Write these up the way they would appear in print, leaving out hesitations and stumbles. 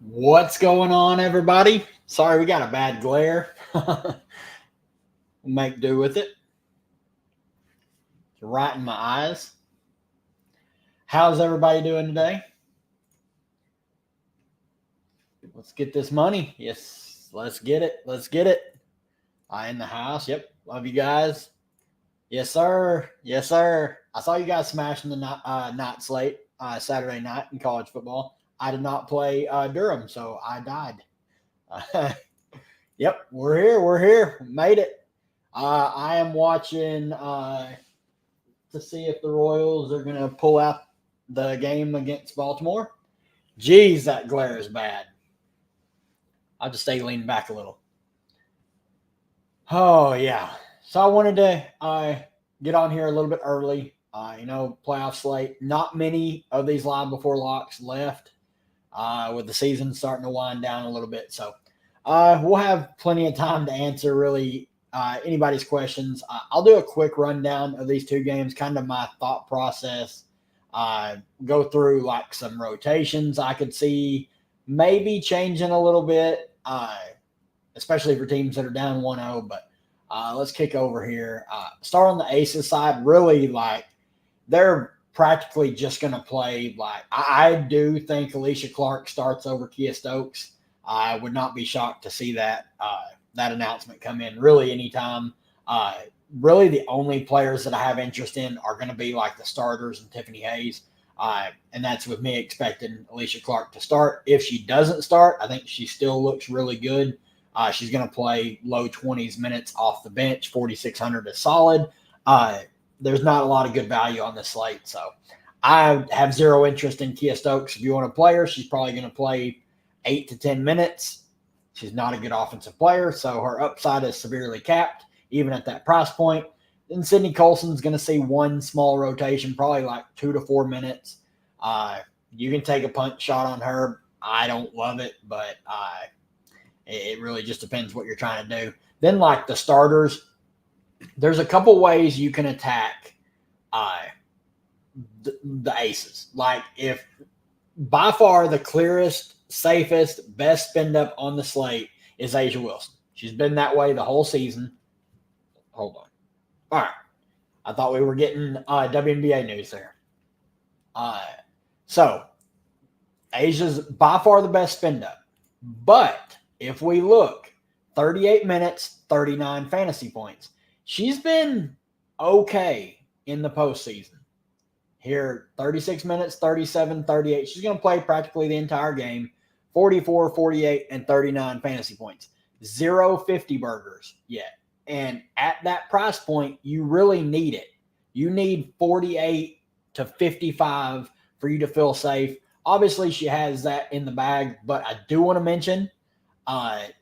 What's going on, everybody? Sorry, we got a bad glare. We'll make do with it. It's right in my eyes. How's everybody doing today? Let's get this money. Yes, let's get it. Let's get it. In the house. Yep. Love you guys. Yes, sir. Yes, sir. I saw you guys smashing the night slate Saturday night in college football. I did not play Durham, so I died. Yep, we're here. We're here. Made it. I am watching to see if the Royals are going to pull out the game against Baltimore. Jeez, that glare is bad. I'll just stay leaning back a little. Oh, yeah. So I wanted to get on here a little bit early. Playoff slate. Not many of these live before locks left with the season starting to wind down a little bit. So we'll have plenty of time to answer really anybody's questions. I'll do a quick rundown of these two games, kind of my thought process. Go through like some rotations I could see maybe changing a little bit, especially for teams that are down 1-0. But let's kick over here. Start on the Aces side. Really, like, they're practically just going to play. Like, I do think Alicia Clark starts over Kia Stokes. I would not be shocked to see that announcement come in really anytime. Really, the only players that I have interest in are going to be like the starters and Tiffany Hayes. And that's with me expecting Alicia Clark to start. If she doesn't start, I think she still looks really good. She's going to play low 20s minutes off the bench. 4,600 is solid. There's not a lot of good value on this slate. So I have zero interest in Kia Stokes. If you want to play her, she's probably going to play 8 to 10 minutes. She's not a good offensive player, so her upside is severely capped, even at that price point. Then Sydney Colson's going to see one small rotation, probably like 2 to 4 minutes. You can take a punt shot on her. I don't love it, but it really just depends what you're trying to do. Then, like the starters, there's a couple ways you can attack the Aces. Like, if by far the clearest, safest, best spend up on the slate is A'ja Wilson. She's been that way the whole season. Hold on. All right. I thought we were getting WNBA news there. So, Asia's by far the best spend up. But if we look, 38 minutes, 39 fantasy points. She's been okay in the postseason. Here, 36 minutes, 37, 38. She's going to play practically the entire game. 44, 48, and 39 fantasy points. 0 50 burgers yet. And at that price point, you really need it. You need 48 to 55 for you to feel safe. Obviously, she has that in the bag, but I do want to mention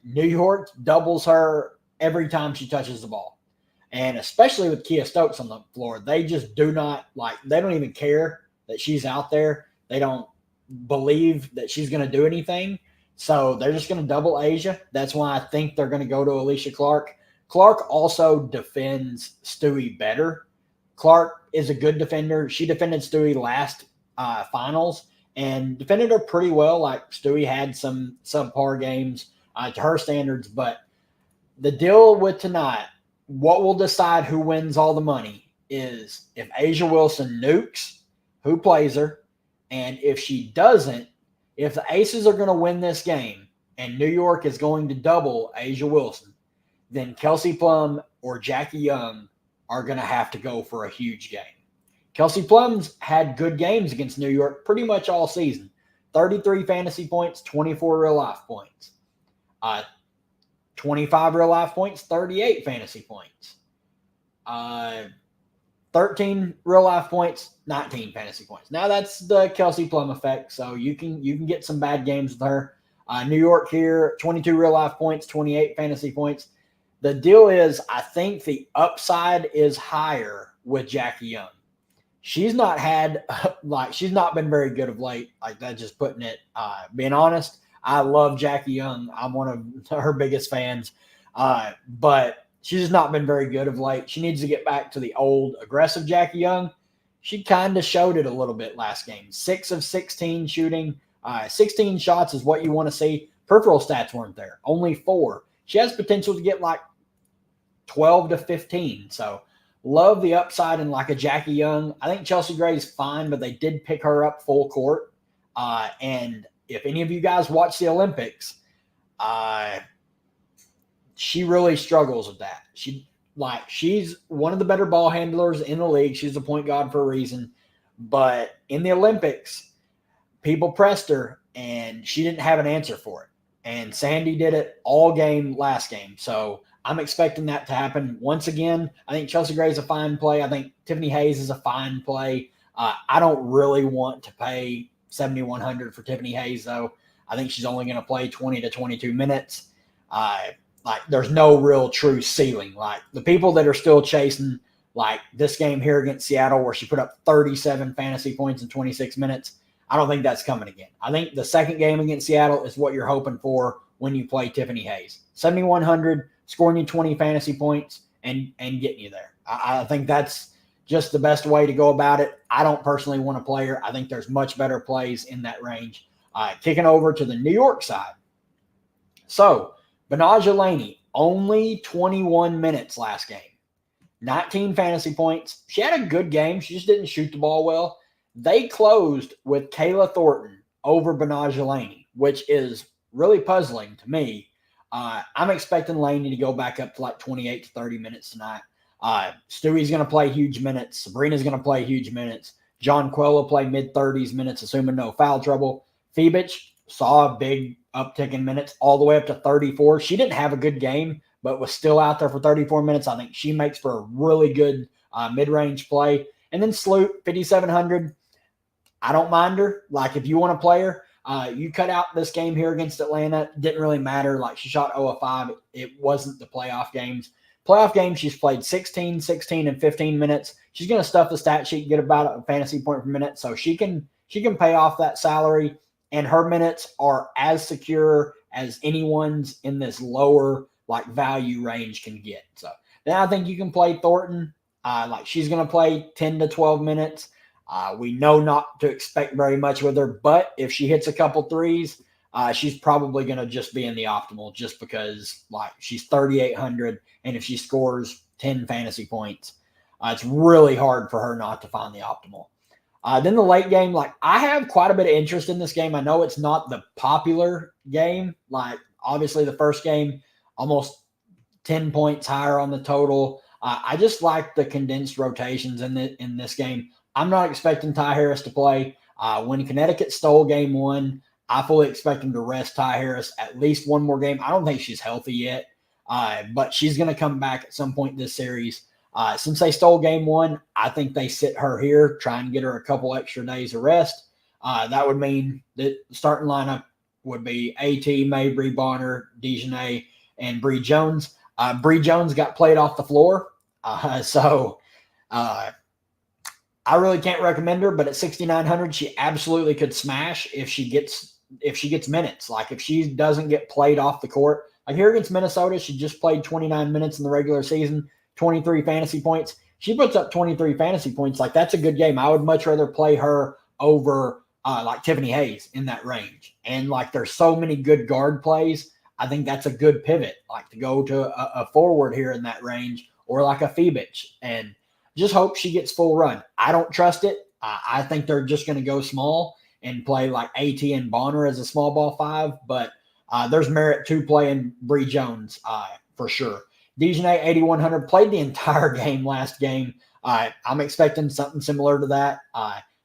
New York doubles her every time she touches the ball. And especially with Kia Stokes on the floor, they just do not they don't even care that she's out there. They don't believe that she's going to do anything. So they're just going to double A'ja. That's why I think they're going to go to Alicia Clark. Clark also defends Stewie better. Clark is a good defender. She defended Stewie last finals and defended her pretty well. Like, Stewie had some subpar games to her standards. But the deal with tonight, what will decide who wins all the money is if A'ja Wilson nukes, who plays her. And if she doesn't, if the Aces are going to win this game and New York is going to double A'ja Wilson, then Kelsey Plum or Jackie Young are going to have to go for a huge game. Kelsey Plum's had good games against New York pretty much all season. 33 fantasy points, 24 real life points. 25 real life points, 38 fantasy points. 13 real life points, 19 fantasy points. Now that's the Kelsey Plum effect, so you can get some bad games with her. New York here, 22 real life points, 28 fantasy points. The deal is, I think the upside is higher with Jackie Young. She's not been very good of late. Like, that, just putting it, being honest. I love Jackie Young. I'm one of her biggest fans. But she's just not been very good of late. She needs to get back to the old aggressive Jackie Young. She kind of showed it a little bit last game. 6 of 16 shooting, 16 shots is what you want to see. Peripheral stats weren't there, only 4. She has potential to get like 12 to 15. So love the upside in like a Jackie Young. I think Chelsea Gray is fine, but they did pick her up full court. And if any of you guys watch the Olympics, she really struggles with that. She's one of the better ball handlers in the league. She's a point guard for a reason. But in the Olympics, people pressed her, and she didn't have an answer for it. And Sandy did it all game last game. So I'm expecting that to happen once again. I think Chelsea Gray is a fine play. I think Tiffany Hayes is a fine play. I don't really want to pay $7,100 for Tiffany Hayes, though. I think she's only going to play 20 to 22 minutes. There's no real true ceiling. Like, the people that are still chasing, like this game here against Seattle where she put up 37 fantasy points in 26 minutes, I don't think that's coming again. I think the second game against Seattle is what you're hoping for when you play Tiffany Hayes. 7,100, scoring you 20 fantasy points and getting you there. I think that's just the best way to go about it. I don't personally want to play her. I think there's much better plays in that range. Kicking over to the New York side. So, Benaja Laney, only 21 minutes last game. 19 fantasy points. She had a good game. She just didn't shoot the ball well. They closed with Kayla Thornton over Benaja Laney, which is really puzzling to me. I'm expecting Laney to go back up to like 28 to 30 minutes tonight. Stewie's going to play huge minutes. Sabrina's going to play huge minutes. John Quell will play mid-30s minutes, assuming no foul trouble. Phoebich saw a big uptick in minutes all the way up to 34. She didn't have a good game, but was still out there for 34 minutes. I think she makes for a really good mid-range play. And then Sloot, 5,700. I don't mind her. Like, if you want to play her, you cut out this game here against Atlanta. Didn't really matter. Like, she shot 0 of 5. It wasn't the playoff games. Playoff games, she's played 16, 16, and 15 minutes. She's going to stuff the stat sheet, get about a fantasy point per minute, so she can pay off that salary, and her minutes are as secure as anyone's in this lower like value range can get. So then I think you can play Thornton. She's going to play 10 to 12 minutes. We know not to expect very much with her, but if she hits a couple threes, she's probably going to just be in the optimal just because she's 3,800. And if she scores 10 fantasy points, it's really hard for her not to find the optimal. Then the late game, I have quite a bit of interest in this game. I know it's not the popular game. Obviously the first game, almost 10 points higher on the total. I just like the condensed rotations in this game. I'm not expecting Ty Harris to play. When Connecticut stole game 1, I fully expect him to rest Ty Harris at least one more game. I don't think she's healthy yet, but she's going to come back at some point this series. Since they stole game 1, I think they sit her here, try and get her a couple extra days of rest. That would mean that the starting lineup would be AT, Mabry, Bonner, Dejanay, and Bree Jones. Bree Jones got played off the floor, so I really can't recommend her, but at 6,900, she absolutely could smash if she gets minutes. If she doesn't get played off the court. Here against Minnesota, she just played 29 minutes in the regular season, 23 fantasy points. She puts up 23 fantasy points. That's a good game. I would much rather play her over Tiffany Hayes in that range. And there's so many good guard plays. I think that's a good pivot, to go to a forward here in that range, or a Phoebich, and just hope she gets full run. I don't trust it. I think they're just going to go small and play AT and Bonner as a small ball 5, but there's merit to playing Bree Jones for sure. Dejanay, 8,100, played the entire game last game. I'm expecting something similar to that.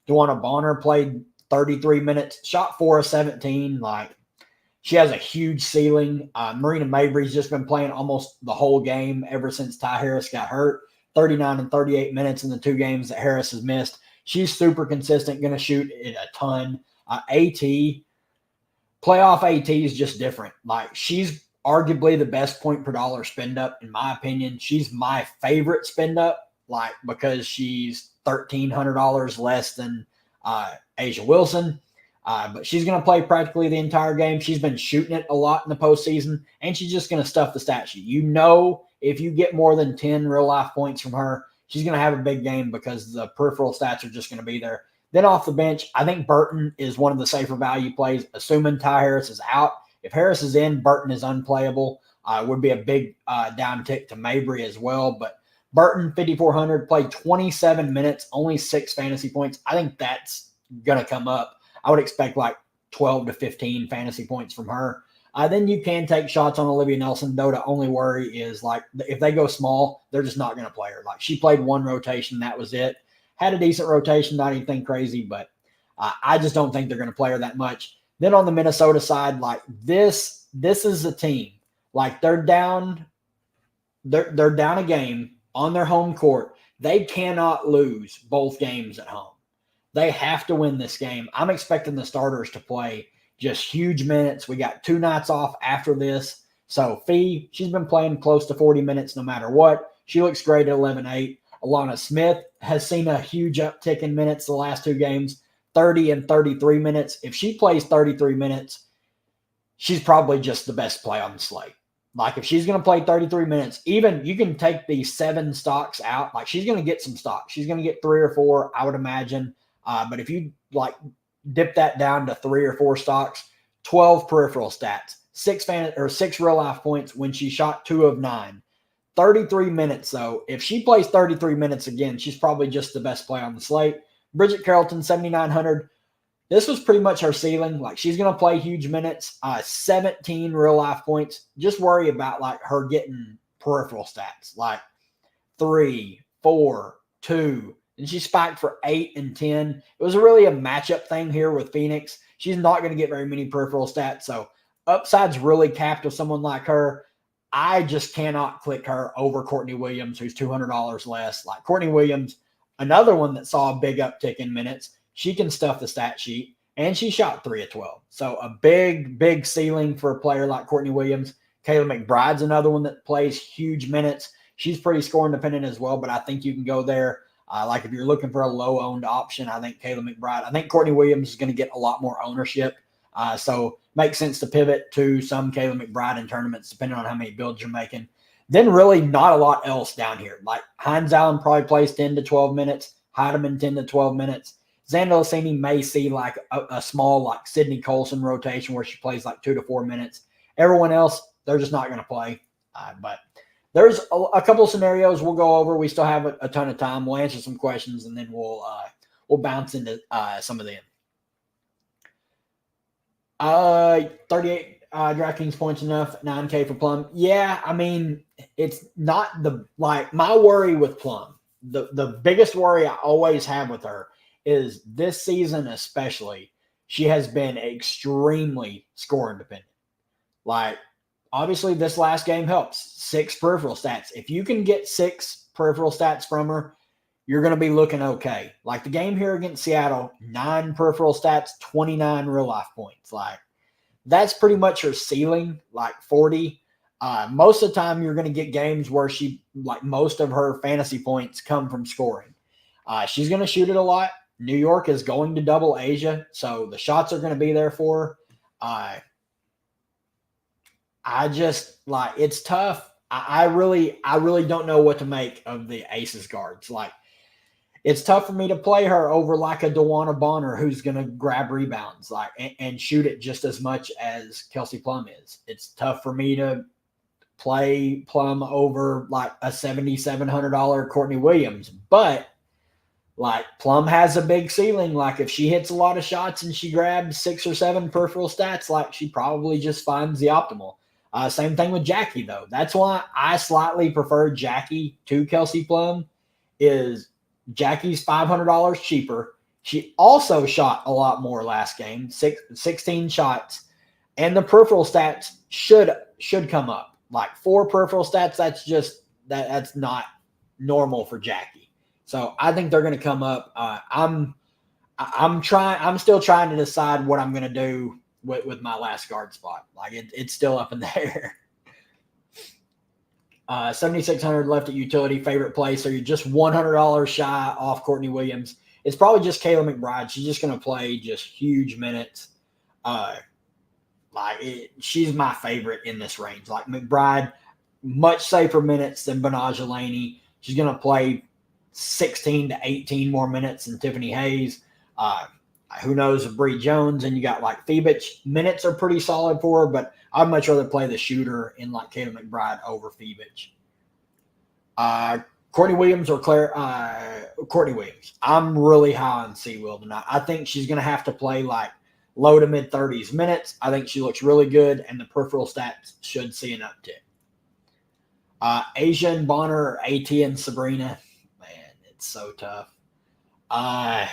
Dewana Bonner played 33 minutes, shot 4 of 17. She has a huge ceiling. Marina Mabry's just been playing almost the whole game ever since Ty Harris got hurt. 39 and 38 minutes in the 2 games that Harris has missed. She's super consistent, going to shoot it a ton. Playoff AT is just different. She's arguably the best point per dollar spend up, in my opinion. She's my favorite spend up, because she's $1,300 less than Asia Wilson. But she's going to play practically the entire game. She's been shooting it a lot in the postseason, and she's just going to stuff the stat sheet. If you get more than 10 real-life points from her, she's going to have a big game because the peripheral stats are just going to be there. Then off the bench, I think Burton is one of the safer value plays, assuming Ty Harris is out. If Harris is in, Burton is unplayable. Would be a big down tick to Mabry as well. But Burton, 5,400, played 27 minutes, only 6 fantasy points. I think that's going to come up. I would expect like 12 to 15 fantasy points from her. Then you can take shots on Olivia Nelson, though. The only worry is like if they go small, they're just not going to play her. Like she played 1 rotation, that was it. Had a decent rotation, not anything crazy, but I just don't think they're going to play her that much. Then on the Minnesota side, like this is a team. Like they're down a game on their home court. They cannot lose both games at home. They have to win this game. I'm expecting the starters to play just huge minutes. We got 2 nights off after this. So Fee, she's been playing close to 40 minutes no matter what. She looks great at 11-8. Alana Smith has seen a huge uptick in minutes the last 2 games, 30 and 33 minutes. If she plays 33 minutes, she's probably just the best play on the slate. Like if she's going to play 33 minutes, even you can take the 7 stocks out. Like she's going to get some stocks. She's going to get 3 or 4, I would imagine. But if you like dip that down to 3 or 4 stocks, 12 peripheral stats, 6 real life points when she shot 2 of 9. 33 minutes, though. If she plays 33 minutes again, she's probably just the best play on the slate. Bridget Carrollton, 7,900. This was pretty much her ceiling. Like, she's going to play huge minutes, 17 real-life points. Just worry about, like, her getting peripheral stats, like 3, 4, 2. And she spiked for 8 and 10. It was really a matchup thing here with Phoenix. She's not going to get very many peripheral stats, so upside's really capped with someone like her. I just cannot click her over Courtney Williams, who's $200 less. Like Courtney Williams, another one that saw a big uptick in minutes. She can stuff the stat sheet, and she shot 3 of 12. So a big ceiling for a player like Courtney Williams. Kayla McBride's another one that plays huge minutes. She's pretty scoring dependent as well, but I think you can go there. Like if you're looking for a low-owned option, I think Kayla McBride. I think Courtney Williams is going to get a lot more ownership. So makes sense to pivot to some Kayla McBride in tournaments, depending on how many builds you're making. Then really not a lot else down here. Like Hines Allen probably plays 10 to 12 minutes. Heidemann 10 to 12 minutes. Xander Lassini may see like a small like Sydney Colson rotation where she plays like 2 to 4 minutes. Everyone else, they're just not going to play. But there's a couple of scenarios we'll go over. We still have a ton of time. We'll answer some questions, and then we'll bounce into some of them. 38 Draftkings points enough, 9K for Plum. Yeah, I mean, it's not my worry with Plum. The biggest worry I always have with her is this season especially, she has been extremely score independent. Like, obviously this last game helps. 6 peripheral stats. If you can get 6 peripheral stats from her, you're going to be looking okay. Like the game here against Seattle, 9 peripheral stats, 29 real life points. Like that's pretty much her ceiling, like 40. Most of the time you're going to get games where most of her fantasy points come from scoring. She's going to shoot it a lot. New York is going to double Asia, so the shots are going to be there for her. I just it's tough. I really don't know what to make of the Aces guards. Like, it's tough for me to play her over like a DeWanna Bonner who's going to grab rebounds and shoot it just as much as Kelsey Plum is. It's tough for me to play Plum over like a $7,700 Courtney Williams, but like Plum has a big ceiling. Like if she hits a lot of shots and she grabs 6 or 7 peripheral stats, like she probably just finds the optimal. Same thing with Jackie though. That's why I slightly prefer Jackie to Kelsey Plum. Is Jackie's $500 cheaper. She also shot a lot more last game, 16 shots, and the peripheral stats should come up. Like 4 peripheral stats, that's not normal for Jackie. So I think they're going to come up. I'm still trying to decide what I'm going to do with my last guard spot. Like it's still up in the air. 7,600 left at utility. Favorite play. So you're just $100 shy off Courtney Williams. It's probably just Kayla McBride. She's just going to play just huge minutes. She's my favorite in this range. Like McBride, much safer minutes than Benaja Laney. She's going to play 16 to 18 more minutes than Tiffany Hayes. Who knows if Bree Jones and you got like Phoebich. Minutes are pretty solid for her, but I'd much rather play the shooter in like Kayla McBride over Phoebich. Courtney Williams or Courtney Williams. I'm really high on Sewell tonight. I think she's going to have to play like low to mid 30s minutes. I think she looks really good, and the peripheral stats should see an uptick. Asia and Bonner, AT and Sabrina. Man, it's so tough. I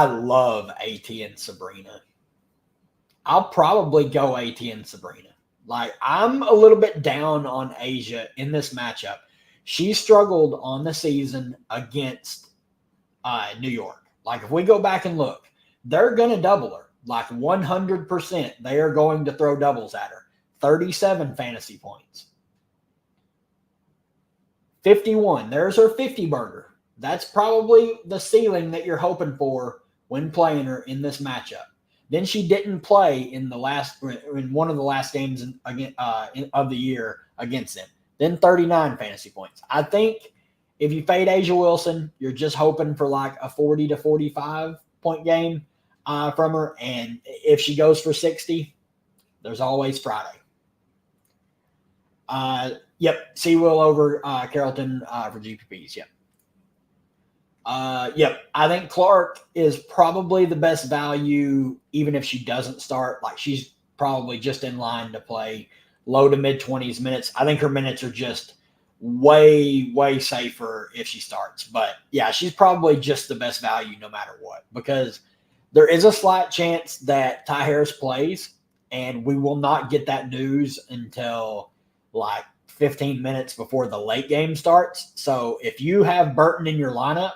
love AT and Sabrina. I'll probably go AT and Sabrina. I'm a little bit down on Asia in this matchup. She struggled on the season against New York. If we go back and look, they're going to double her. 100%, they are going to throw doubles at her. 37 fantasy points. 51, there's her 50 burger. That's probably the ceiling that you're hoping for when playing her in this matchup. Then she didn't play in one of the last games of the year against them. Then 39 fantasy points. I think if you fade Asia Wilson, you're just hoping for a 40 to 45 point game from her. And if she goes for 60, there's always Friday. Yep, Sewell over Carrollton for GPPs. Yep. Yep. I think Clark is probably the best value, even if she doesn't start. She's probably just in line to play low to mid 20s minutes. I think her minutes are just way, way safer if she starts. But yeah, she's probably just the best value no matter what, because there is a slight chance that Ty Harris plays, and we will not get that news until 15 minutes before the late game starts. So if you have Burton in your lineup,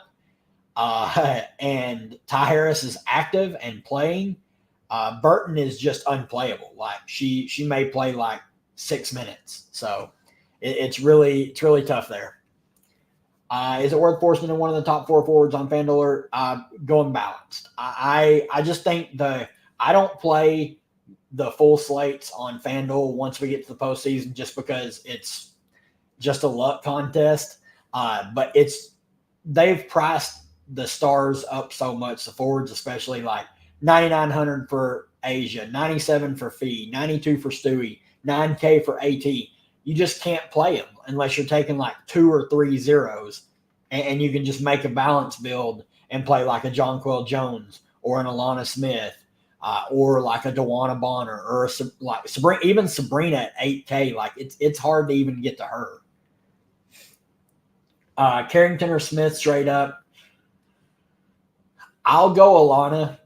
and Ty Harris is active and playing, Burton is just unplayable. She may play 6 minutes. So it's really tough there. Is it worth forcing in one of the top 4 forwards on FanDuel or going balanced? I just think I don't play the full slates on FanDuel once we get to the postseason, just because it's just a luck contest. But they've priced the stars up so much, the forwards especially, 9,900 for Asia, 97 for Fee, 92 for Stewie, 9K for AT. You just can't play them unless you're taking 2 or 3 zeros, and you can just make a balance build and play a Jonquel Jones or an Alana Smith, or a Dewana Bonner, or Sabrina, even Sabrina at 8K. It's hard to even get to her. Carrington or Smith straight up. I'll go Alana.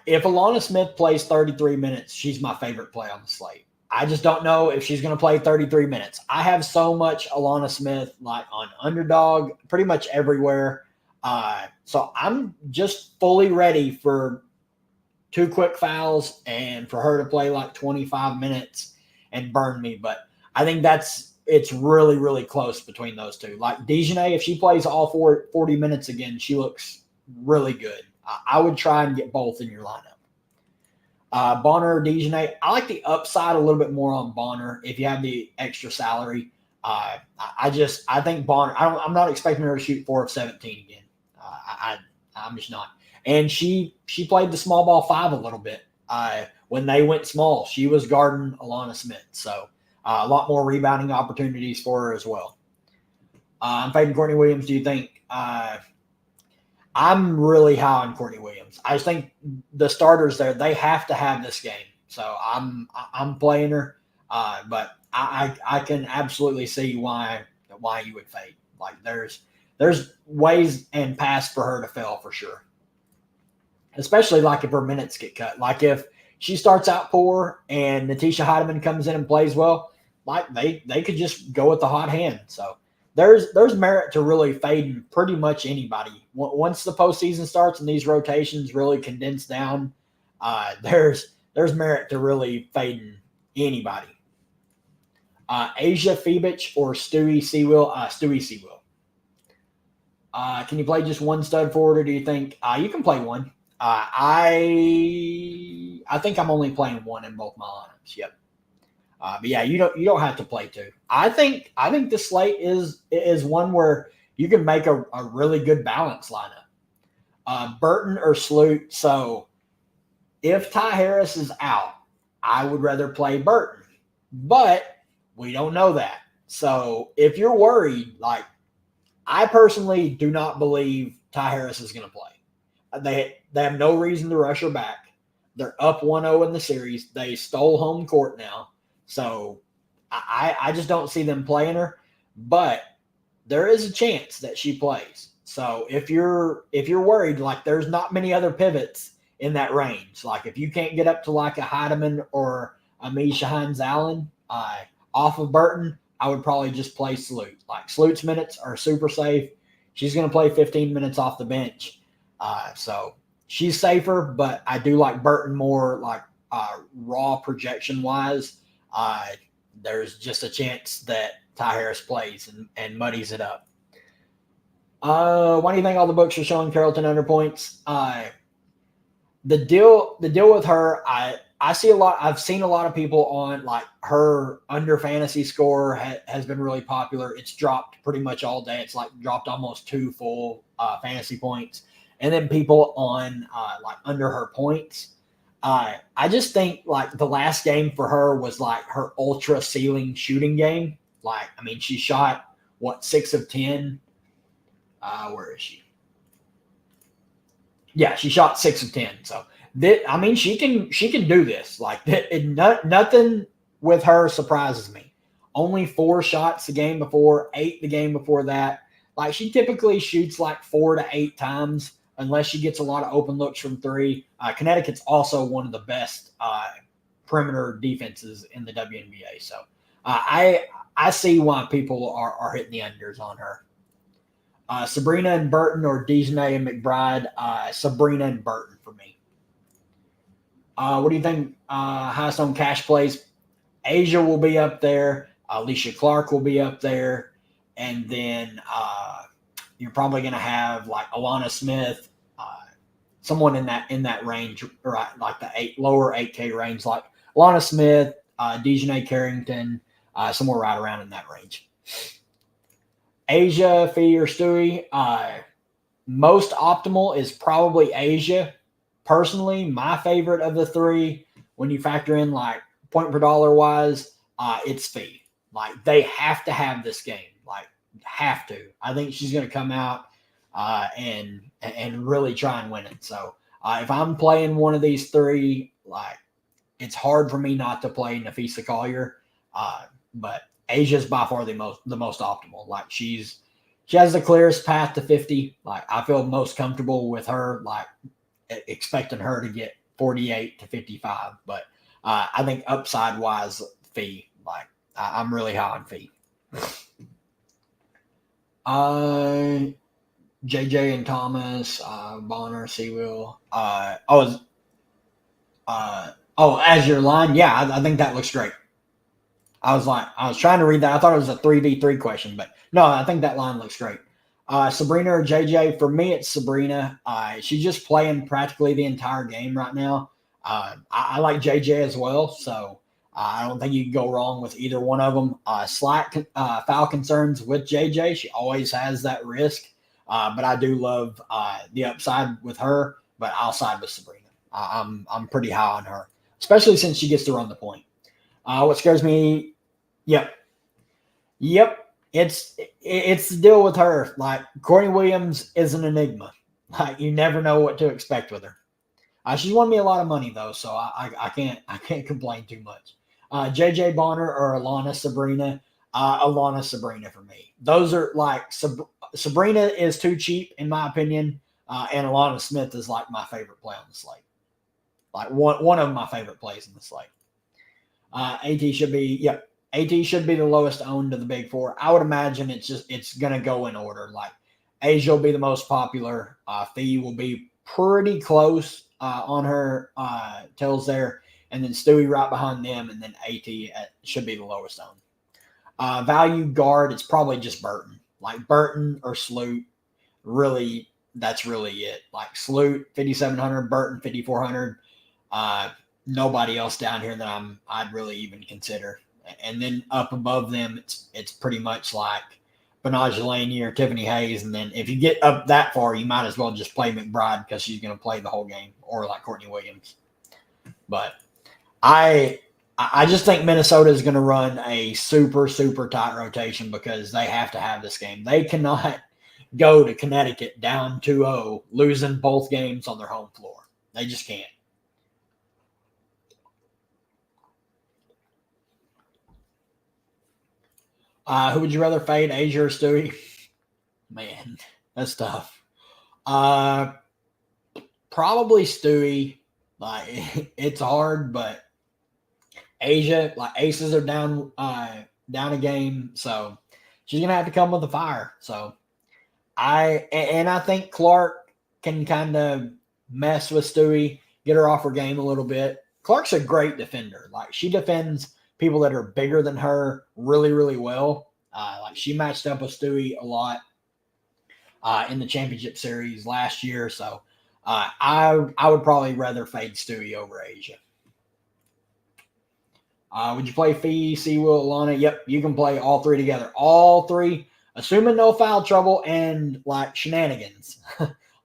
If Alana Smith plays 33 minutes, she's my favorite play on the slate. I just don't know if she's going to play 33 minutes. I have so much Alana Smith on Underdog pretty much everywhere. So I'm just fully ready for 2 quick fouls and for her to play 25 minutes and burn me. But I think it's really, really close between those two. Dejanay, if she plays all 40 minutes again, she looks really good. I would try and get both in your lineup. Bonner or Dejanay, I like the upside a little bit more on Bonner if you have the extra salary. I think Bonner, I'm not expecting her to shoot 4 of 17 again. I'm just not. And she played the small ball 5 a little bit. When they went small, she was guarding Alana Smith. So a lot more rebounding opportunities for her as well. I'm fading Courtney Williams. Do you think I'm really high on Courtney Williams. I just think the starters there, they have to have this game. So I'm playing her, but I can absolutely see why you would fade. There's ways and paths for her to fail for sure. Especially if her minutes get cut. If she starts out poor and Natisha Heidemann comes in and plays well, they could just go with the hot hand. So there's merit to really fading pretty much anybody. Once the postseason starts and these rotations really condense down, there's merit to really fading anybody. Asia Phoebich or Stewie Sewell? Stewie Sewell. Can you play just one stud forward, or do you think you can play one? I think I'm only playing one in both my lineups. Yep. But yeah, you don't have to play 2. I think the slate is one where you can make a really good balance lineup. Burton or Sloot. So if Ty Harris is out, I would rather play Burton, but we don't know that. So if you're worried, like I personally do not believe Ty Harris is going to play. They have no reason to rush her back. They're up 1-0 in the series. They stole home court now. So I just don't see them playing her. But there is a chance that she plays. So if you're worried, like there's not many other pivots in that range. Like if you can't get up to like a Heidemann or a Misha Hines Allen off of Burton, I would probably just play Sloot. Like Sloot's minutes are super safe. She's going to play 15 minutes off the bench. So she's safer, but I do like Burton more like raw projection wise. There's just a chance that Ty Harris plays and muddies it up. Why do you think all the books are showing Carrollton under points? The deal with her, I see a lot. I've seen a lot of people on like her under fantasy score has been really popular. It's dropped pretty much all day. It's like dropped almost 2 full fantasy points. And then people on like under her points. I just think like the last game for her was like her ultra ceiling shooting game. Like, I mean, she shot 6 of 10. Where is she? Yeah, she shot 6 of 10. So I mean, she can do this. Like nothing with her surprises me. Only 4 shots the game before, 8 the game before that. Like she typically shoots like 4 to 8 times unless she gets a lot of open looks from 3. Connecticut's also one of the best perimeter defenses in the WNBA. So I see why people are hitting the unders on her. Sabrina and Burton or Dejanay and McBride. Sabrina and Burton for me. What do you think? Highest on cash plays? Asia will be up there. Alicia Clark will be up there. And then you're probably going to have like Alana Smith, someone in that range, right? Like the lower 8K range, like Alana Smith, Dejanay Carrington, somewhere right around in that range. Asia, Fee, or Stewie. Most optimal is probably Asia. Personally, my favorite of the 3, when you factor in like point per dollar wise, it's Fee. Like they have to have this game. Like have to. I think she's going to come out and really try and win it. So if I'm playing one of these 3, like it's hard for me not to play Nafisa Collier. But Asia's by far the most optimal. Like she has the clearest path to 50. Like I feel most comfortable with her, like expecting her to get 48 to 55. But I think upside wise, Fee, like I'm really high on Fee. JJ and Thomas, Bonner, Sewell. As your line, yeah, I think that looks great. I was trying to read that. I thought it was a 3v3 question, but no, I think that line looks great. Sabrina or JJ? For me, it's Sabrina. She's just playing practically the entire game right now. I like JJ as well, so I don't think you can go wrong with either one of them. Slight foul concerns with JJ. She always has that risk, but I do love the upside with her, but I'll side with Sabrina. I'm pretty high on her, especially since she gets to run the point. What scares me? Yep. It's the deal with her. Like Courtney Williams is an enigma. Like you never know what to expect with her. She's won me a lot of money though, so I can't complain too much. JJ Bonner or Alana Sabrina? Alana Sabrina for me. Those are like Sabrina is too cheap in my opinion, and Alana Smith is like my favorite play on the slate. Like one of my favorite plays in the slate. AT should be the lowest owned of the big 4. I would imagine it's gonna go in order. Like Asia will be the most popular. Fee will be pretty close on her tails there, and then Stewie right behind them, and then AT should be the lowest owned. Value guard, it's probably just Burton. Like Burton or Sloot. Really, that's really it. Like Sloot 5,700, Burton 5,400. Nobody else down here that I'd really even consider. And then up above them, it's pretty much like Benajelani or Tiffany Hayes. And then if you get up that far, you might as well just play McBride because she's going to play the whole game, or like Courtney Williams. But I just think Minnesota is going to run a super, super tight rotation because they have to have this game. They cannot go to Connecticut down 2-0, losing both games on their home floor. They just can't. Who would you rather fade, Asia or Stewie? Man, that's tough. Probably Stewie. Like, it's hard, but Asia, like, aces are down a game, so she's gonna have to come with the fire. So I think Clark can kind of mess with Stewie, get her off her game a little bit. Clark's a great defender. Like, she defends people that are bigger than her really, really well. Like, she matched up with Stewie a lot in the championship series last year. So I would probably rather fade Stewie over Asia. Would you play Fee, Seawill, Alana? Yep, you can play all three together. All three, assuming no foul trouble and like shenanigans.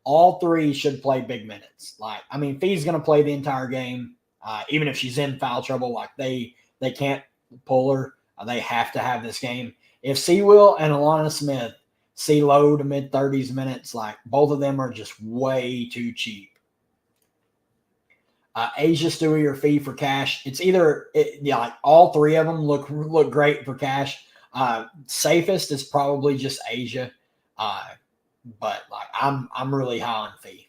All three should play big minutes. Like, I mean, Fee's going to play the entire game, even if she's in foul trouble. Like, they can't pull her. They have to have this game. If Seawill and Alana Smith see low to mid 30s minutes, like, both of them are just way too cheap. Asia, Stewie, or Fee for cash. It's either like all three of them look great for cash. Safest is probably just Asia, but like I'm really high on Fee.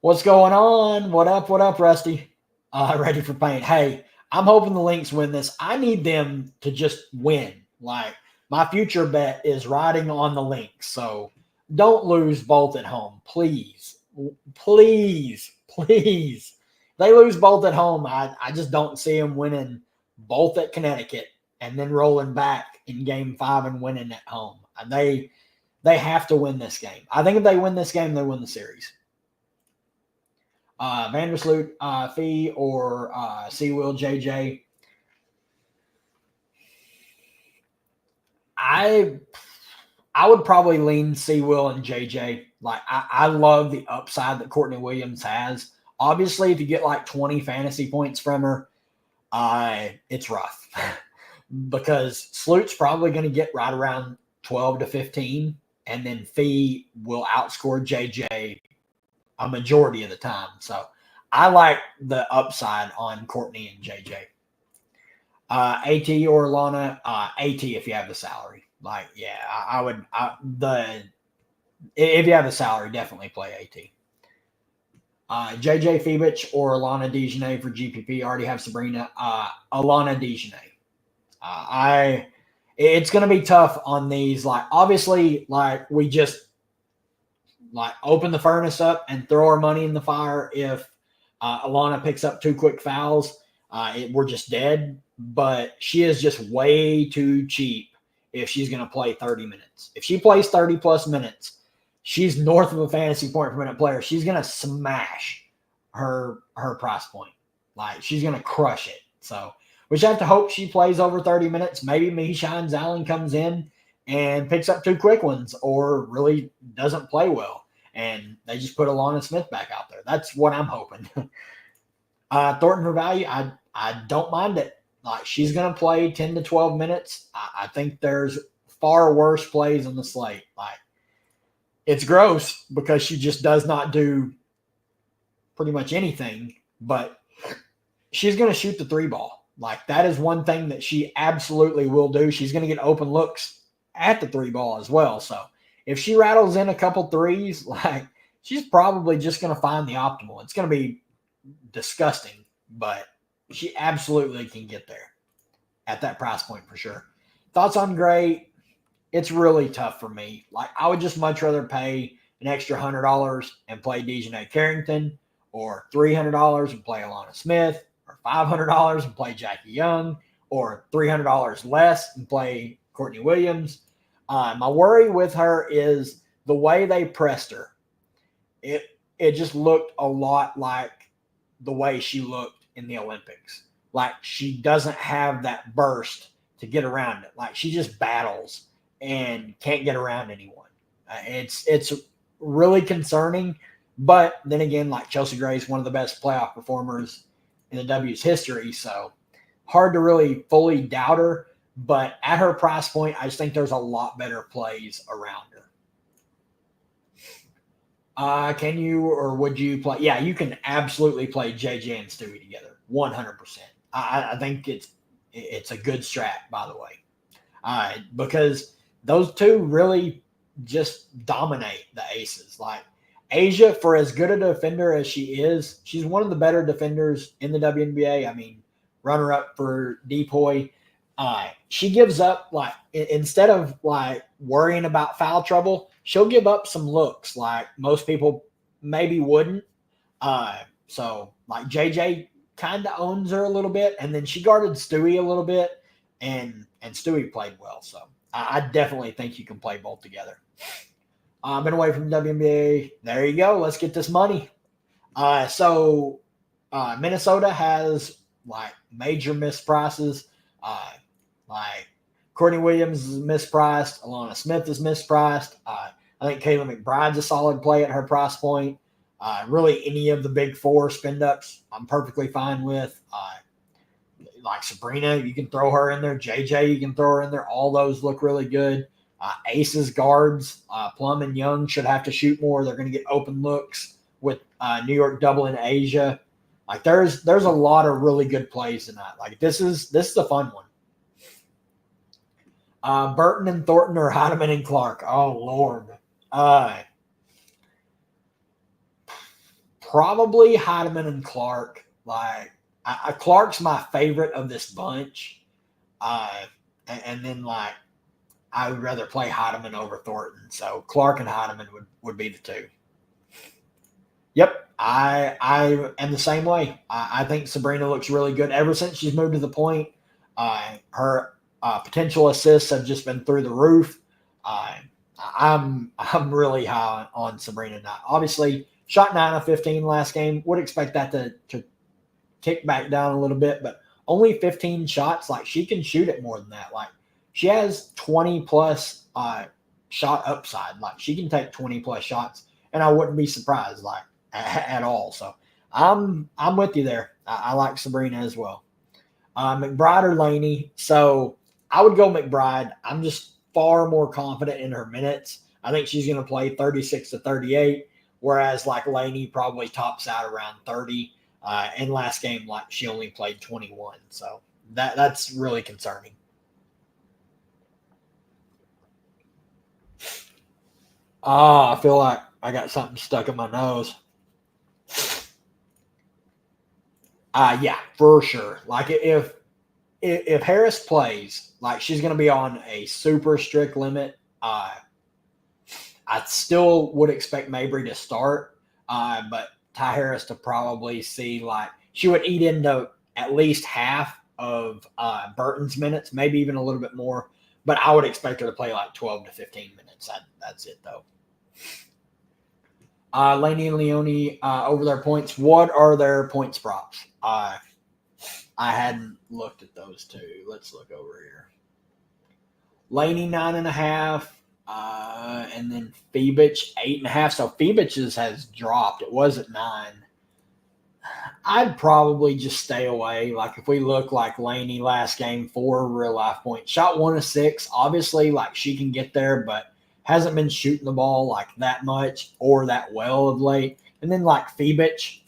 What's going on? What up, Rusty? Ready for paint. Hey, I'm hoping the Lynx win this. I need them to just win. Like, my future bet is riding on the Lynx. So don't lose both at home, please. Please. They lose both at home. I just don't see them winning both at Connecticut and then rolling back in game 5 and winning at home. They have to win this game. I think if they win this game, they win the series. Vandersloot, Fee, or Seawill, JJ. I would probably lean Seawill and JJ. Like, I love the upside that Courtney Williams has. Obviously, if you get like 20 fantasy points from her, it's rough because Sloot's probably going to get right around 12 to 15, and then Fee will outscore JJ a majority of the time. So I like the upside on Courtney and JJ. AT or Lana, AT if you have the salary. Like, yeah, I would. If you have the salary, definitely play AT. JJ Febich or Alana DeJournay for GPP. Already have Sabrina. Alana DeJournay. It's going to be tough on these. Like, obviously, like, we just like open the furnace up and throw our money in the fire. If Alana picks up 2 quick fouls, we're just dead. But she is just way too cheap if she's going to play 30 minutes. If she plays 30 plus minutes, she's north of a fantasy point per minute player. She's going to smash her price point. Like, she's going to crush it. So we just have to hope she plays over 30 minutes. Maybe Mishine Allen comes in and picks up 2 quick ones, or really doesn't play well, and they just put Alana Smith back out there. That's what I'm hoping. Thornton for value, I don't mind it. Like, she's going to play 10 to 12 minutes. I think there's far worse plays on the slate. Like, it's gross because she just does not do pretty much anything, but she's going to shoot the 3 ball. Like, that is one thing that she absolutely will do. She's going to get open looks at the 3 ball as well. So if she rattles in a couple threes, like, she's probably just going to find the optimal. It's going to be disgusting, but she absolutely can get there at that price point for sure. Thoughts on Gray? It's really tough for me. Like, I would just much rather pay an extra $100 and play DeJournay Carrington, or $300 and play Alana Smith, or $500 and play Jackie Young, or $300 less and play Courtney Williams. My worry with her is the way they pressed her. It just looked a lot like the way she looked in the Olympics. Like, she doesn't have that burst to get around it. Like, she just battles and can't get around anyone. It's really concerning. But then again, like, Chelsea Gray is one of the best playoff performers in the W's history, so hard to really fully doubt her. But at her price point, I just think there's a lot better plays around her. Can you or would you play? Yeah, you can absolutely play JJ and Stewie together, 100%. I think it's a good strat, by the way, because those two really just dominate the aces. Like, Asia, for as good a defender as she is, she's one of the better defenders in the WNBA. I mean, runner-up for Depoy. She gives up, like, instead of like worrying about foul trouble, she'll give up some looks like most people maybe wouldn't. So like JJ kind of owns her a little bit, and then she guarded Stewie a little bit, and Stewie played well. So I definitely think you can play both together. Been away from WNBA. There you go. Let's get this money. So Minnesota has like major misprices. Like Courtney Williams is mispriced. Alana Smith is mispriced. I think Kayla McBride's a solid play at her price point. Really, any of the big four spin-ups, I'm perfectly fine with. Like Sabrina, you can throw her in there. JJ, you can throw her in there. All those look really good. Aces guards, Plum and Young should have to shoot more. They're going to get open looks with New York doubling Asia. Like there's a lot of really good plays tonight. Like this is a fun one. Burton and Thornton or Heidemann and Clark. Oh Lord. Probably Heidemann and Clark. Like Clark's my favorite of this bunch. And then like I would rather play Heidemann over Thornton. So Clark and Heidemann would be the two. Yep, I am the same way. I think Sabrina looks really good ever since she's moved to the point. Her potential assists have just been through the roof. I'm really high on Sabrina now. Obviously, shot 9 of 15 last game. Would expect that to kick back down a little bit, but only 15 shots. Like she can shoot it more than that. Like she has 20 plus shot upside. Like she can take 20 plus shots, and I wouldn't be surprised like at all. So I'm with you there. I like Sabrina as well. McBride or Laney. So I would go McBride. I'm just far more confident in her minutes. I think she's going to play 36 to 38, whereas like Laney probably tops out around 30. And last game, like she only played 21. So that's really concerning. I feel like I got something stuck in my nose. Yeah, for sure. Like if Harris plays, like she's going to be on a super strict limit. I still would expect Mabry to start, but Ty Harris to probably see like she would eat into at least half of Burton's minutes, maybe even a little bit more. But I would expect her to play like 12 to 15 minutes. That's it though. Laney and Leone over their points. What are their points props? I hadn't looked at those two. Let's look over here. Laney 9.5, and then Phoebich 8.5. So Phoebich's has dropped. It was at 9. I'd probably just stay away. Like if we look like Laney last game, 4 real life points, shot 1 of 6. Obviously, like she can get there, but hasn't been shooting the ball like that much or that well of late. And then like Phoebich.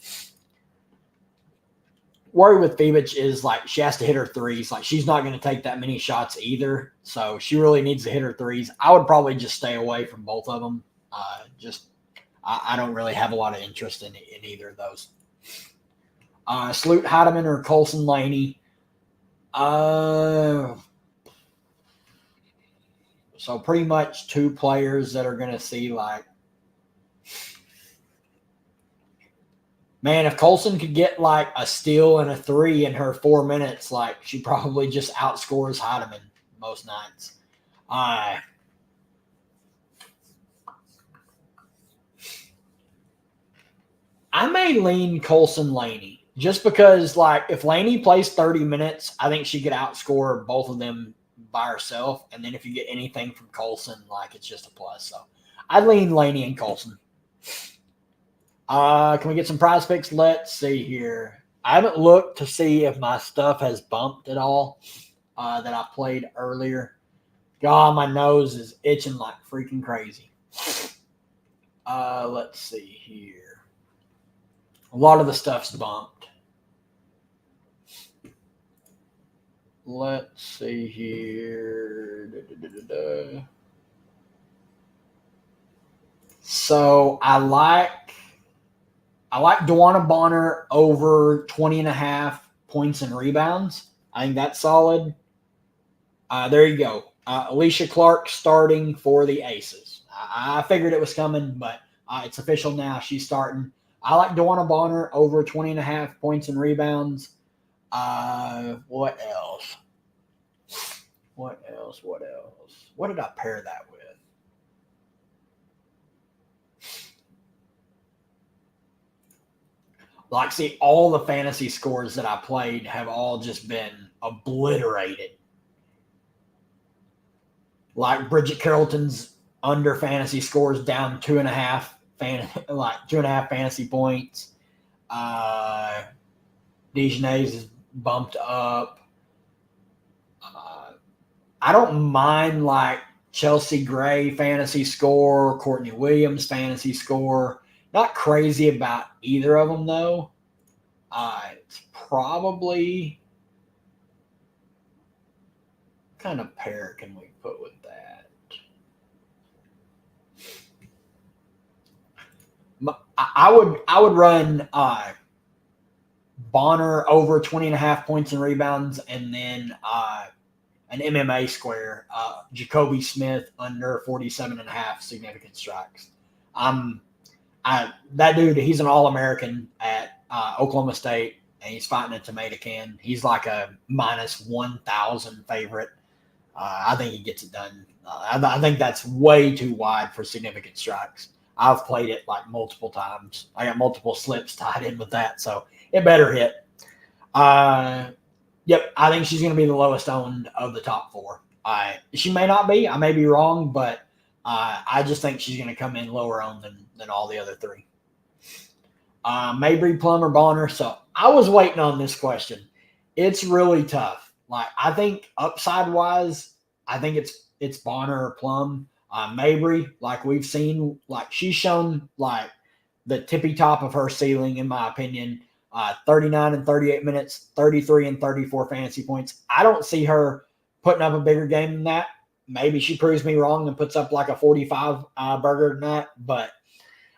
Worry with Phoebich is like she has to hit her threes. Like she's not going to take that many shots either. So she really needs to hit her threes. I would probably just stay away from both of them. I don't really have a lot of interest in either of those. Sloot Heidemann or Colson Laney. So pretty much 2 players that are going to see like, man, if Colson could get like a steal and a 3 in her 4 minutes, like she probably just outscores Heidemann most nights. I may lean Colson Laney just because like if Laney plays 30 minutes, I think she could outscore both of them by herself. And then if you get anything from Colson, like it's just a plus. So I'd lean Laney and Colson. Can we get some prize picks? Let's see here. I haven't looked to see if my stuff has bumped at all that I played earlier. God, my nose is itching like freaking crazy. Let's see here. A lot of the stuff's bumped. Let's see here. So I like Dewana Bonner over 20.5 points and rebounds. I think that's solid. There you go. Alicia Clark starting for the Aces. I figured it was coming, but it's official now. She's starting. I like Dewana Bonner over 20.5 points and rebounds. What else? What did I pair that with? Like, see, all the fantasy scores that I played have all just been obliterated. Like Bridget Carrollton's under fantasy scores down 2.5 fantasy points. Dejanay's is bumped up. I don't mind like Chelsea Gray fantasy score, Courtney Williams fantasy score. Not crazy about either of them though. It's probably what kind of pair can we put with that? I would run Bonner over 20.5 points and rebounds, and then an MMA square, Jacoby Smith under 47.5 significant strikes. That dude, he's an All-American at Oklahoma State, and he's fighting a tomato can. He's like a minus 1,000 favorite. I think he gets it done. I think that's way too wide for significant strikes. I've played it like multiple times. I got multiple slips tied in with that, so it better hit. Yep, I think she's going to be the lowest owned of the top four. She may not be. I may be wrong, but I just think she's going to come in lower owned than all the other three. Mabry, Plum, or Bonner. So I was waiting on this question. It's really tough. Like, I think upside wise, I think it's Bonner or Plum. Mabry, like we've seen, like she's shown like the tippy top of her ceiling, in my opinion. 39 and 38 minutes, 33 and 34 fantasy points. I don't see her putting up a bigger game than that. Maybe she proves me wrong and puts up like a 45 burger than that. But,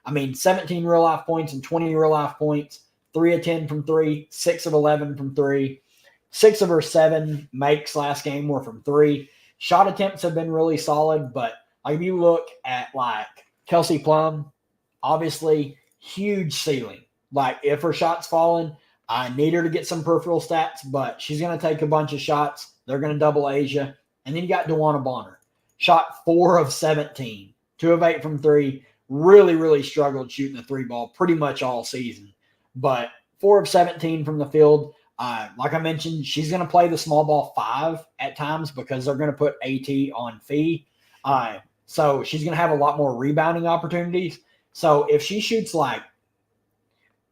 I mean, 17 real-life points and 20 real-life points, 3 of 10 from 3, 6 of 11 from 3. 6 of her 7 makes last game were from 3. Shot attempts have been really solid, but like if you look at like Kelsey Plum, obviously huge ceiling. Like if her shot's falling, I need her to get some peripheral stats, but she's going to take a bunch of shots. They're going to double Asia. And then you got Dewana Bonner. Shot 4 of 17, 2 of 8 from 3. Really, really struggled shooting the 3 ball pretty much all season. But 4 of 17 from the field. Like I mentioned, she's going to play the small ball 5 at times because they're going to put AT on fee. So she's going to have a lot more rebounding opportunities. So if she shoots like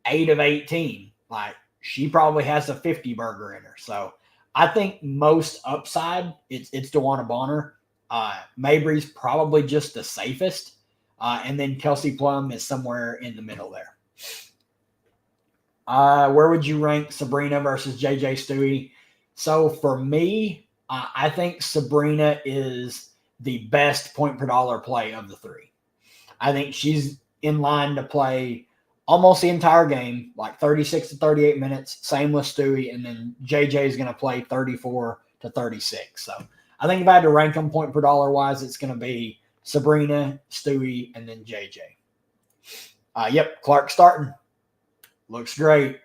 8 of 18, like she probably has a 50 burger in her. So I think most upside, it's Dewana Bonner. Mabry's probably just the safest. And then Kelsey Plum is somewhere in the middle there. Where would you rank Sabrina versus JJ Stewie? So for me, I think Sabrina is the best point per dollar play of the 3. I think she's in line to play almost the entire game, like 36 to 38 minutes, same with Stewie, and then JJ is going to play 34 to 36. So I think if I had to rank them point per dollar wise, it's going to be Sabrina, Stewie, and then JJ. Yep, Clark starting. Looks great.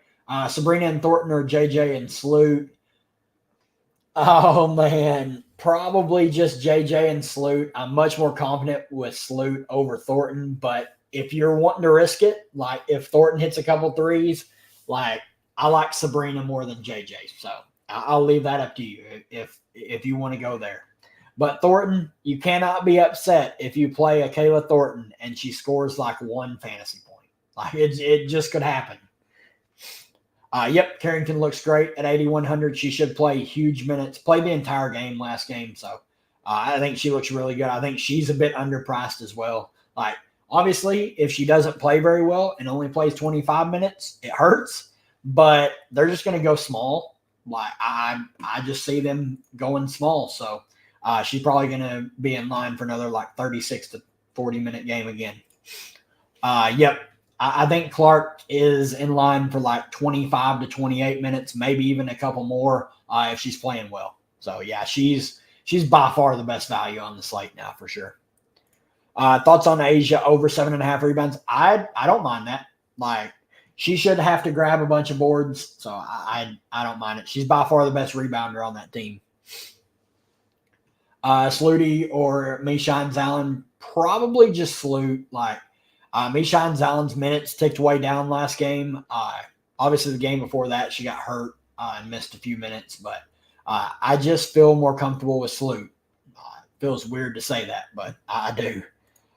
Sabrina and Thornton or JJ and Sloot. Oh, man. Probably just JJ and Sloot. I'm much more confident with Sloot over Thornton, but if you're wanting to risk it, like if Thornton hits a couple threes, like I like Sabrina more than JJ. So I'll leave that up to you if you want to go there. But Thornton, you cannot be upset if you play a Kayla Thornton and she scores like 1 fantasy point. Like it just could happen. Yep, Carrington looks great at 8,100. She should play huge minutes. Played the entire game last game, so I think she looks really good. I think she's a bit underpriced as well. Like obviously, if she doesn't play very well and only plays 25 minutes, it hurts. But they're just going to go small. Like I just see them going small, so she's probably going to be in line for another like 36 to 40-minute game again. Yep. I think Clark is in line for like 25 to 28 minutes, maybe even a couple more if she's playing well. So, yeah, she's by far the best value on the slate now for sure. Thoughts on Asia over 7.5 rebounds? I don't mind that. Like, she should have to grab a bunch of boards, so I don't mind it. She's by far the best rebounder on that team. Sluty or Mishine Zallen, probably just Sloot. Like, Mishine Zallen's minutes ticked way down last game. Obviously, the game before that, she got hurt and missed a few minutes, but I just feel more comfortable with Sloot. Feels weird to say that, but I do.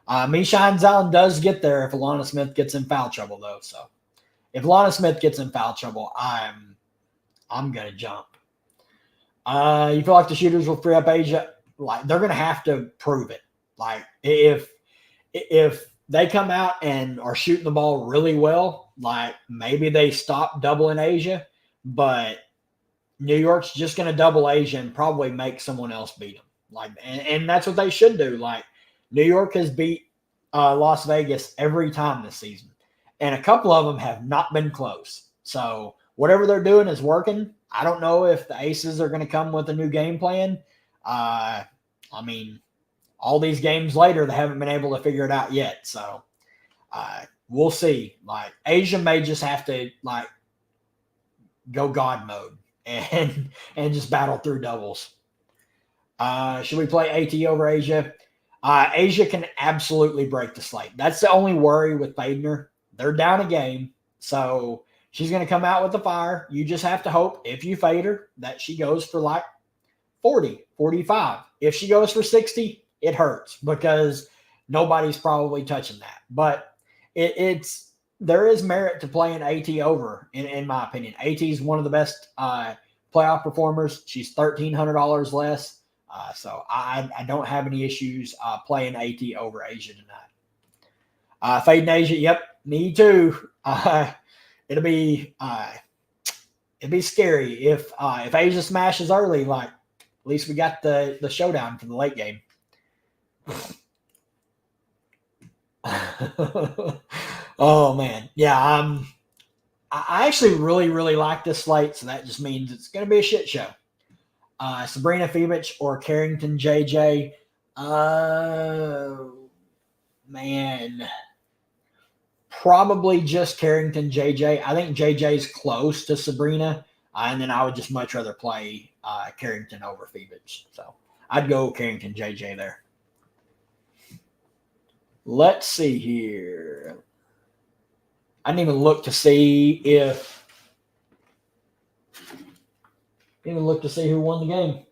Mishine Zallen does get there if Alana Smith gets in foul trouble, though. So if Alana Smith gets in foul trouble, I'm gonna jump. You feel like the shooters will free up Asia? Like they're gonna have to prove it. Like if they come out and are shooting the ball really well, like maybe they stop doubling Asia, but New York's just going to double Asia and probably make someone else beat them. Like, and that's what they should do. Like New York has beat Las Vegas every time this season, and a couple of them have not been close. So whatever they're doing is working. I don't know if the Aces are going to come with a new game plan. I mean, all these games later, they haven't been able to figure it out yet. So we'll see. Like Asia may just have to like go God mode and just battle through doubles. Should we play AT over Asia? Asia can absolutely break the slate. That's the only worry with Fadner. They're down a game, so she's going to come out with the fire. You just have to hope if you fade her that she goes for like 40, 45. If she goes for 60, it hurts because nobody's probably touching that. But there is merit to playing AT over, in my opinion. AT is one of the best playoff performers. She's $1,300 less. So I don't have any issues playing AT over Asia tonight. Fading Asia, yep, me too. It'll be scary if Asia smashes early. Like at least we got the showdown for the late game. Oh man, yeah. I actually really like this slate, so that just means it's going to be a shit show. Sabrina Febich or Carrington JJ. Man, probably just Carrington JJ. I think JJ's close to Sabrina, and then I would just much rather play Carrington over Febich. So I'd go Carrington JJ there. Let's see here. I didn't even look to see who won the game.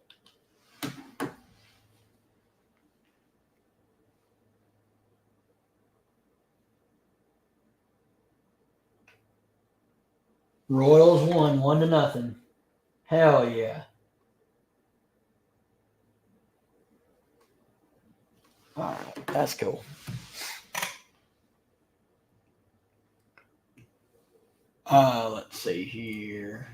Royals won 1-0. Hell yeah. All right, that's cool. Let's see here.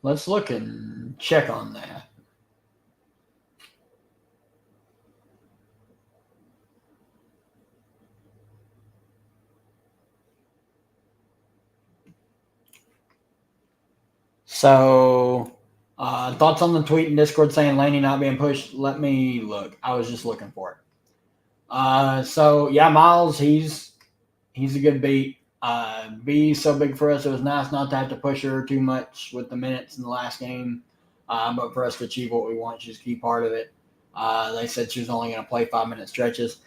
Let's look and check on that. So, thoughts on the tweet and Discord saying Laney not being pushed? Let me look. I was just looking for it. So yeah, Miles, he's a good beat. Be so big for us. It was nice not to have to push her too much with the minutes in the last game, but for us to achieve what we want, she's a key part of it. They said she was only going to play 5-minute stretches.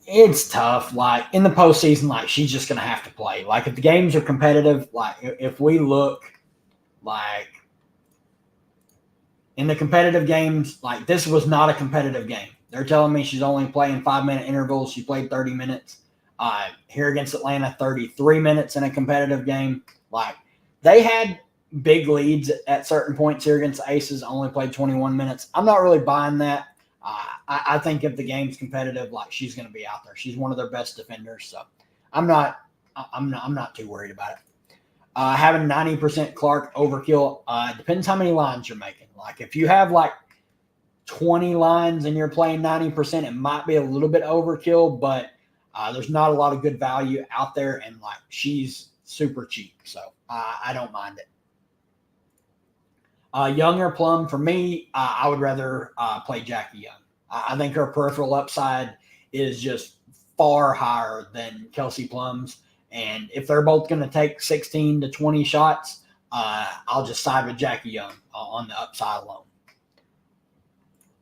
It's tough. Like in the postseason, like she's just going to have to play. Like if the games are competitive, like if we look like in the competitive games, like this was not a competitive game. They're telling me she's only playing 5-minute intervals. She played 30 minutes. Here against Atlanta, 33 minutes in a competitive game. Like they had big leads at certain points here against the Aces, only played 21 minutes. I'm not really buying that. I think if the game's competitive, like she's going to be out there. She's one of their best defenders, so I'm not too worried about it. Having 90% Clark overkill depends how many lines you're making. Like if you have like 20 lines and you're playing 90%, it might be a little bit overkill, but there's not a lot of good value out there, and like she's super cheap, so I don't mind it. Young or Plum, for me, I would rather play Jackie Young. I think her peripheral upside is just far higher than Kelsey Plum's, and if they're both going to take 16 to 20 shots, I'll just side with Jackie Young on the upside alone.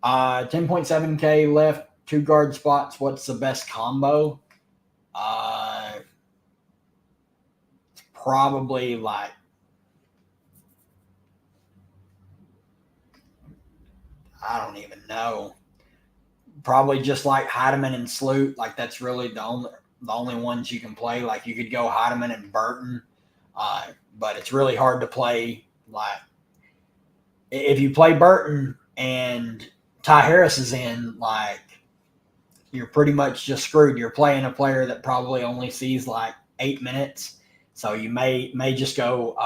10.7K left, 2 guard spots. What's the best combo? Probably like I don't even know. Probably just like Heidemann and Sloot. Like that's really the only ones you can play. Like you could go Heidemann and Burton, but it's really hard to play. Like if you play Burton and Ty Harris is in, like you're pretty much just screwed. You're playing a player that probably only sees like 8 minutes. So you may just go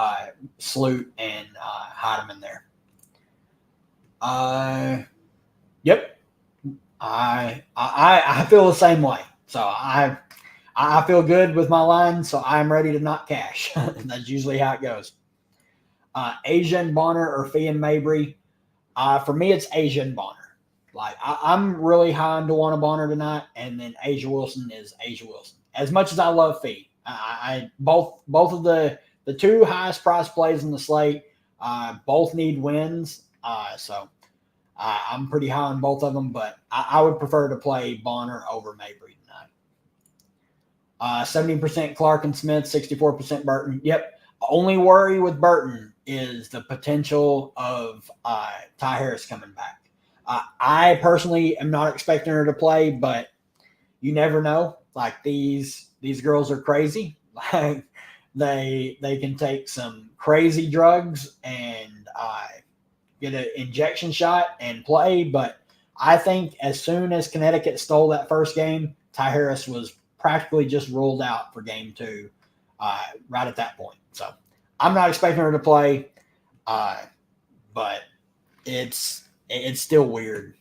Sloot and Heidemann there. Yep. I feel the same way. So I feel good with my line, so I'm ready to not cash. That's usually how it goes. Asia and Bonner or Fee and Mabry. For me, it's Asia and Bonner. Like I'm really high on Dewana Bonner tonight, and then Asia Wilson is Asia Wilson. As much as I love Fee, I both of the 2 highest price plays in the slate both need wins. So I'm pretty high on both of them, but I would prefer to play Bonner over Mabry tonight. 70% Clark and Smith, 64% Burton. Yep. Only worry with Burton is the potential of Ty Harris coming back. I personally am not expecting her to play, but you never know. Like these girls are crazy. Like they can take some crazy drugs and get an injection shot and play. But I think as soon as Connecticut stole that first game, Ty Harris was practically just ruled out for game 2 right at that point. So I'm not expecting her to play, but it's still weird.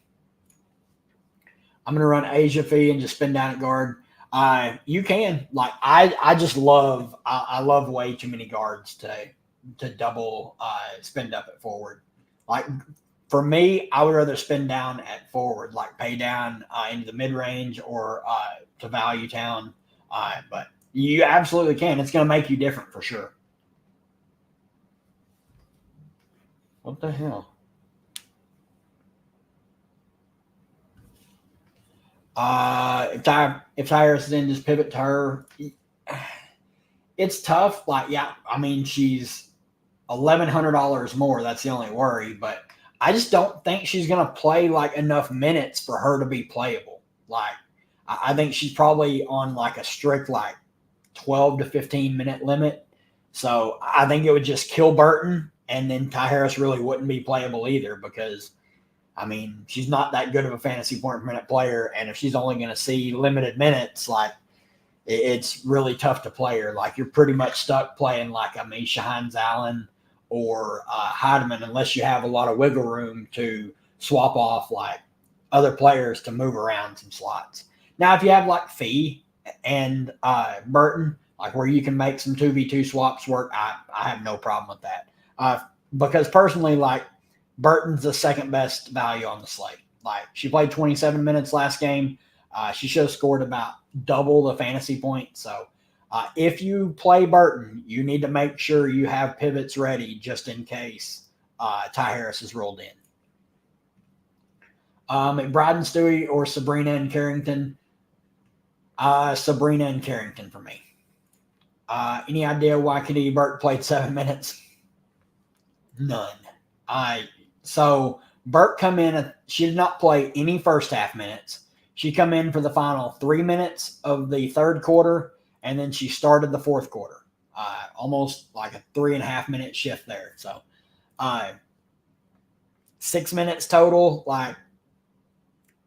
I'm going to run Asia Fee and just spin down at guard. You can. Like I just love I love way too many guards to double spend up at forward. Like for me, I would rather spin down at forward, like pay down into the mid range or to value town. But you absolutely can. It's going to make you different for sure. What the hell? If Tyrus is in, just pivot to her. It's tough. Like, yeah, I mean, she's $1,100 more. That's the only worry. But I just don't think she's going to play like enough minutes for her to be playable. Like, I think she's probably on like a strict like 12 to 15 minute limit. So I think it would just kill Burton, and then Ty Harris really wouldn't be playable either because, I mean, she's not that good of a fantasy point per minute player, and if she's only going to see limited minutes, like it's really tough to play her. Like you're pretty much stuck playing like a Misha Hines Allen or Heidemann unless you have a lot of wiggle room to swap off like other players to move around some slots. Now, if you have like Fee and Burton, like where you can make some 2v2 swaps work, I have no problem with that. Because personally, like Burton's the second best value on the slate. Like she played 27 minutes last game. She should have scored about double the fantasy points. So if you play Burton, you need to make sure you have pivots ready just in case Ty Harris is rolled in. McBride and Stewie or Sabrina and Carrington? Sabrina and Carrington for me. Any idea why Khadijah Burke played 7 minutes? None. So Burke come in. She did not play any first half minutes. She come in for the final 3 minutes of the third quarter, and then she started the fourth quarter. Almost like a 3.5 minute shift there. So 6 minutes total. Like,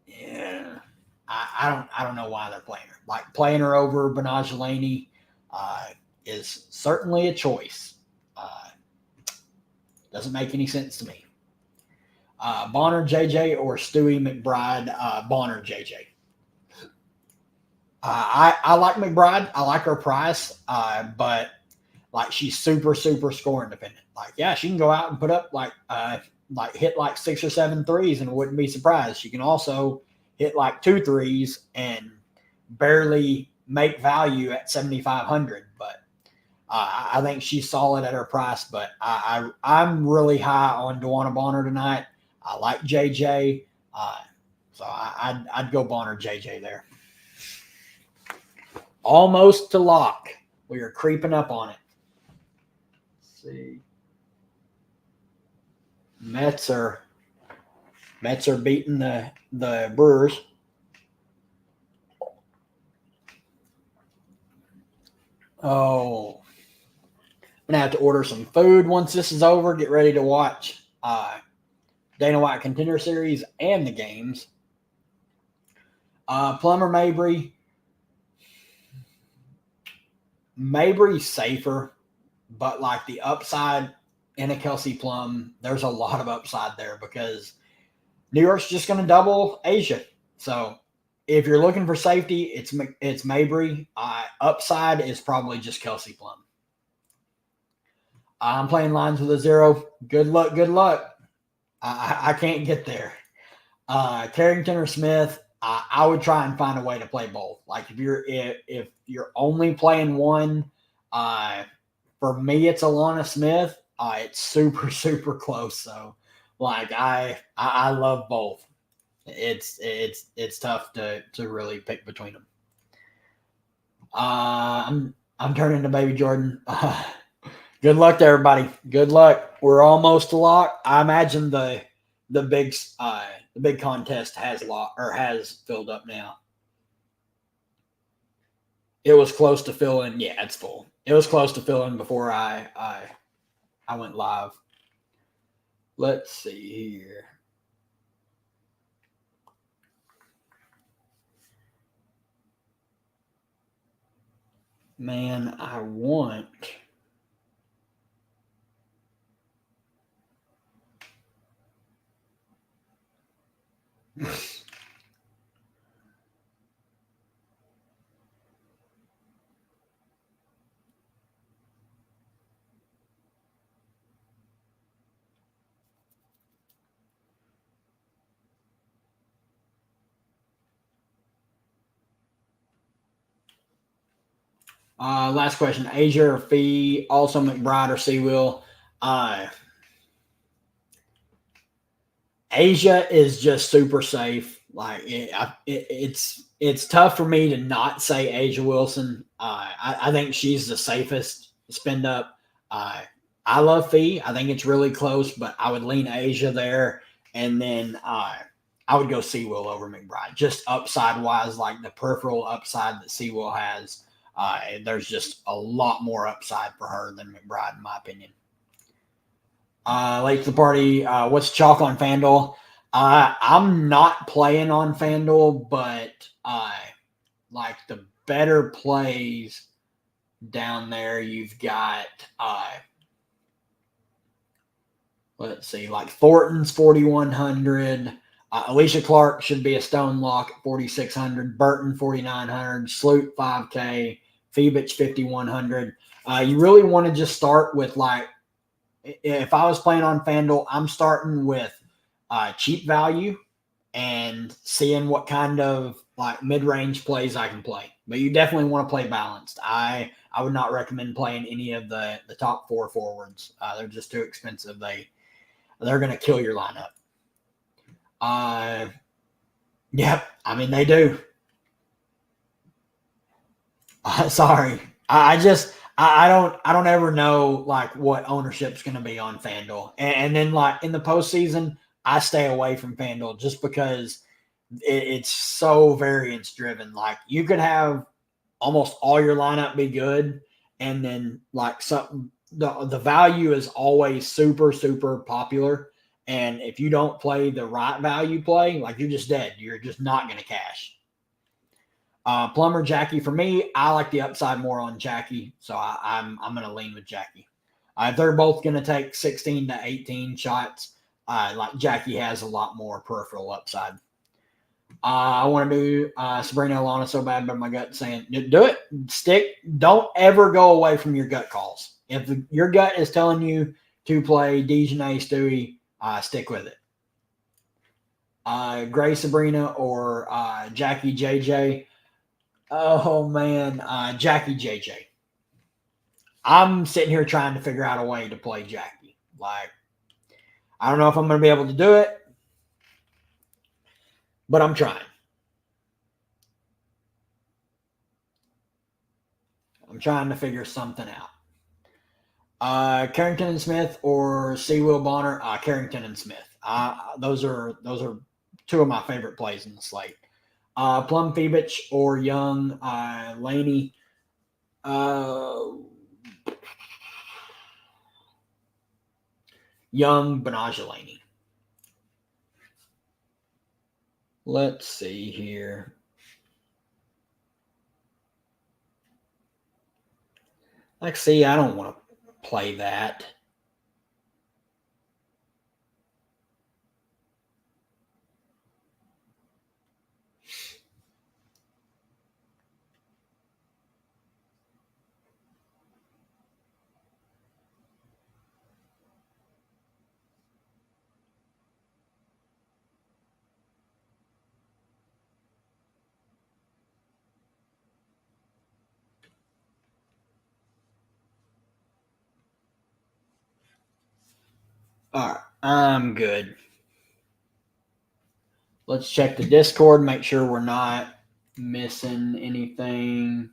yeah, I don't know why they're playing her. Like, playing her over Benajelani is certainly a choice. Doesn't make any sense to me. Bonner JJ or Stewie McBride? Bonner JJ. I like McBride. I like her price, but like, she's super scoring dependent. Like, yeah, she can go out and put up like hit like 6 or 7 threes and wouldn't be surprised. She can also hit like 2 threes and barely make value at 7,500. But I think she's solid at her price. But I'm really high on Dewana Bonner tonight. I like JJ, so I'd go Bonner JJ there. Almost to lock. We are creeping up on it. Let's see. Mets are beating the Brewers. Oh, I'm gonna have to order some food once this is over. Get ready to watch Dana White Contender Series and the games. Plummer Mabry. Mabry's safer, but like the upside in a Kelsey Plum, there's a lot of upside there because New York's just going to double Asia. So if you're looking for safety, it's Mabry. Upside is probably just Kelsey Plum. I'm playing lines with a 0. Good luck. I can't get there. Carrington or Smith, I would try and find a way to play both. Like, if you're only playing one, for me it's Alana Smith. It's super close. So, like, I love both. It's tough to really pick between them. I'm turning to Baby Jordan. Good luck to everybody. Good luck. We're almost to lock. I imagine the big contest has filled up now. It was close to filling. Yeah, it's full. It was close to filling before I went live. Let's see here. Man, I want. Last question: Asia or Fee? Also McBride or Seawill? Asia is just super safe. Like, it's tough for me to not say Asia Wilson. I think she's the safest spend up. I love Fee. I think it's really close, but I would lean Asia there, and then I would go Seawill over McBride. Just upside wise, like the peripheral upside that Seawill has. There's just a lot more upside for her than McBride, in my opinion. Late to the party. What's chalk on FanDuel? I'm not playing on FanDuel, but like the better plays down there, you've got let's see, like Thornton's 4,100. Alicia Clark should be a stone lock at 4,600. Burton 4,900. Sloot 5K. Phoebich 5,100. You really want to just start with, like, if I was playing on FanDuel, I'm starting with cheap value and seeing what kind of like mid-range plays I can play. But you definitely want to play balanced. I would not recommend playing any of the top 4 forwards. They're just too expensive. They're going to kill your lineup. Yep. I mean, they do. Sorry. I don't ever know like what ownership's going to be on FanDuel. And then like in the postseason, I stay away from FanDuel just because it's so variance driven. Like you could have almost all your lineup be good, and then like something the value is always super super popular. And if you don't play the right value play, like you're just dead. You're just not going to cash. Plummer, Jackie. For me, I like the upside more on Jackie, so I'm going to lean with Jackie. If they're both going to take 16 to 18 shots, like Jackie has a lot more peripheral upside. I want to do Sabrina Alana so bad, but my gut saying do it. Stick. Don't ever go away from your gut calls. If your gut is telling you to play Dejanay Stewie, stick with it. Gray Sabrina or Jackie JJ. Oh man, Jackie JJ. I'm sitting here trying to figure out a way to play Jackie. Like, I don't know if I'm going to be able to do it, but I'm trying. I'm trying to figure something out. Carrington and Smith or C. Will Bonner. Carrington and Smith. Those are 2 of my favorite plays in the slate. Plum Febich or Young Laney. Young Benajelani. Let's see here. Like, see, I don't want to play that. All right, I'm good. Let's check the Discord, make sure we're not missing anything.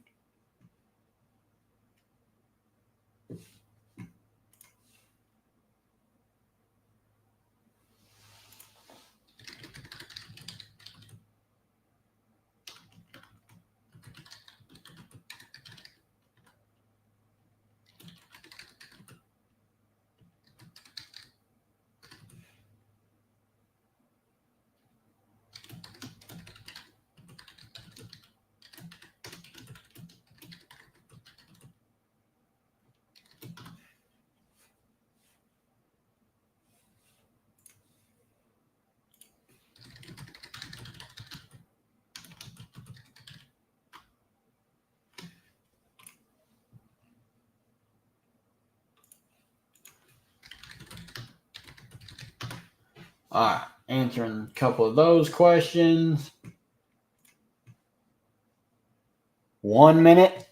All right, answering a couple of those questions. 1 minute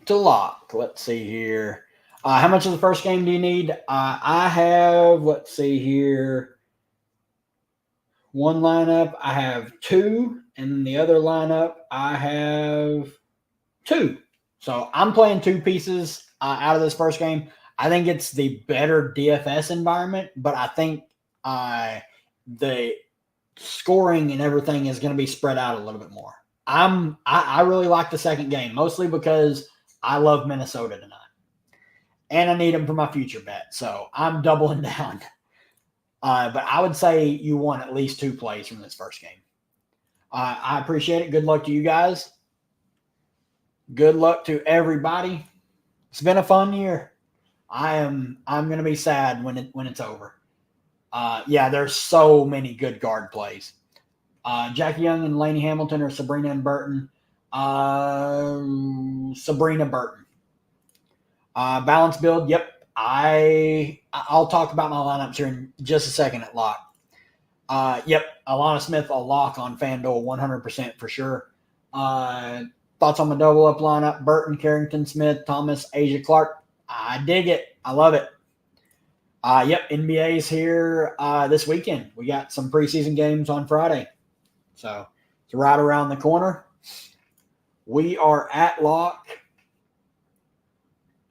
to lock. Let's see here. How much of the first game do you need? I have, let's see here, 1 lineup. I have 2, and the other lineup, I have 2. So I'm playing 2 pieces out of this first game. I think it's the better DFS environment, but I think the scoring and everything is going to be spread out a little bit more. I really like the second game, mostly because I love Minnesota tonight. And I need them for my future bet. So I'm doubling down. But I would say you want at least 2 plays from this first game. I appreciate it. Good luck to you guys. Good luck to everybody. It's been a fun year. I'm going to be sad when it's over. Yeah, there's so many good guard plays. Jackie Young and Laney Hamilton or Sabrina and Burton. Sabrina Burton. Balance build. Yep. I'll talk about my lineups here in just a second at lock. Yep, Alana Smith, a lock on FanDuel, 100% for sure. Thoughts on the double up lineup? Burton, Carrington, Smith, Thomas, Asia Clark. I dig it. I love it. Yep, NBA's here this weekend. We got some preseason games on Friday. So it's right around the corner. We are at lock.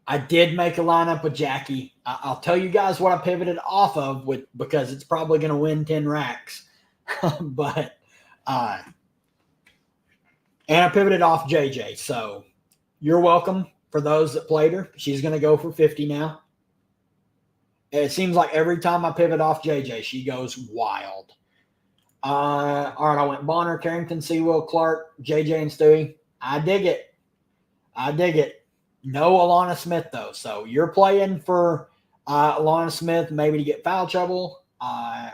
I did make a lineup with Jackie. I'll tell you guys what I pivoted off of because it's probably going to win 10 racks. But and I pivoted off JJ. So you're welcome for those that played her. She's going to go for 50 now. It seems like every time I pivot off JJ, she goes wild. All right, I went Bonner, Carrington, Sewell, Clark, JJ, and Stewie. I dig it. No Alana Smith, though. So you're playing for Alana Smith maybe to get foul trouble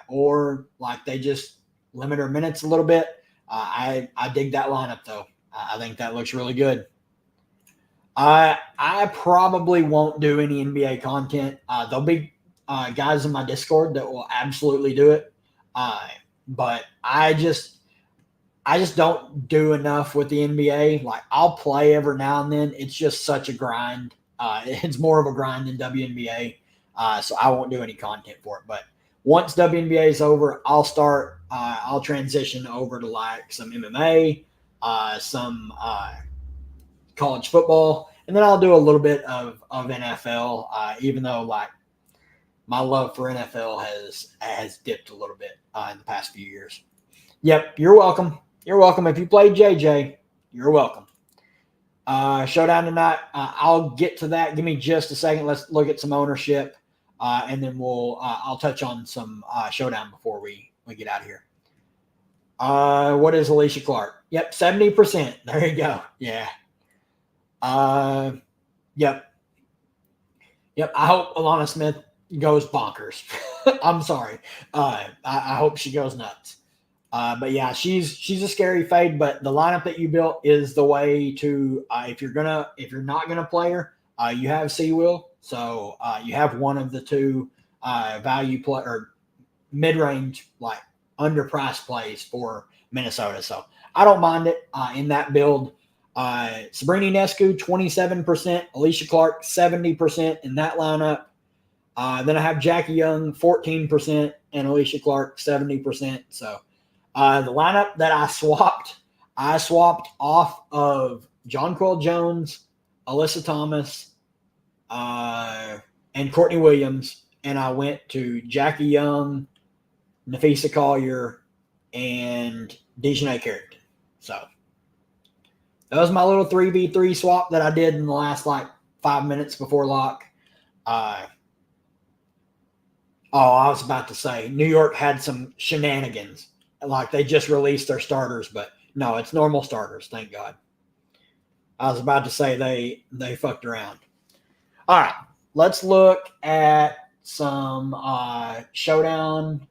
or like they just limit her minutes a little bit. I dig that lineup, though. I think that looks really good. I probably won't do any NBA content. There'll be guys in my Discord that will absolutely do it. But I just don't do enough with the NBA. Like I'll play every now and then. It's just such a grind. It's more of a grind than WNBA. So I won't do any content for it. But once WNBA is over, I'll transition over to like some MMA, some college football, and then I'll do a little bit of NFL, even though like my love for NFL has dipped a little bit in the past few years. Yep, you're welcome. You're welcome. If you played JJ, you're welcome. Showdown tonight. I'll get to that. Give me just a second. Let's look at some ownership, and then I'll touch on some showdown before we get out of here. What is Alicia Clark? Yep, 70%. There you go. Yeah. Yep. I hope Alana Smith goes bonkers. I'm sorry. I hope she goes nuts. But yeah, she's a scary fade. But the lineup that you built is the way to if you're not gonna play her, you have Sewell, so you have one of the two value play or mid range like underpriced plays for Minnesota. So I don't mind it in that build. Sabrina Ionescu 27%, Alicia Clark 70% in that lineup. Then I have Jackie Young 14% and Alicia Clark 70%. So the lineup that I swapped off of Jonquel Jones, Alyssa Thomas, and Courtney Williams, and I went to Jackie Young, Nafisa Collier, and Dejanay Carrington. So that was my little 3v3 swap that I did in the last like 5 minutes before lock. I was about to say New York had some shenanigans. Like they just released their starters, but no, it's normal starters. Thank God. I was about to say they fucked around. All right, let's look at some showdown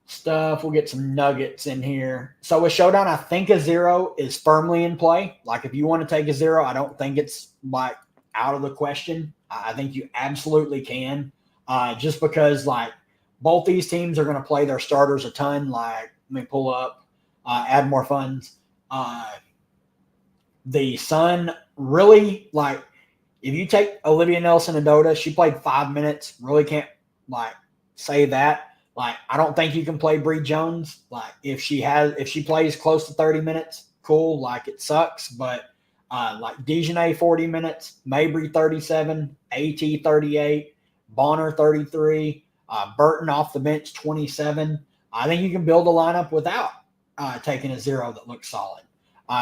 stuff. We'll get some nuggets in here. So with showdown, I think a 0 is firmly in play. Like if you want to take a 0, I don't think it's like out of the question. I think you absolutely can. Just because like both these teams are going to play their starters a ton. Like let me pull up, add more funds. The Sun really like if you take Olivia Nelson-Ododa, she played 5 minutes. Really can't like say that. Like I don't think you can play Bree Jones. Like if she plays close to 30 minutes, cool. Like it sucks, but like Dejanay 40 minutes, Mabry 37, AT 38. Bonner 33, Burton off the bench 27. I think you can build a lineup without taking a 0 that looks solid.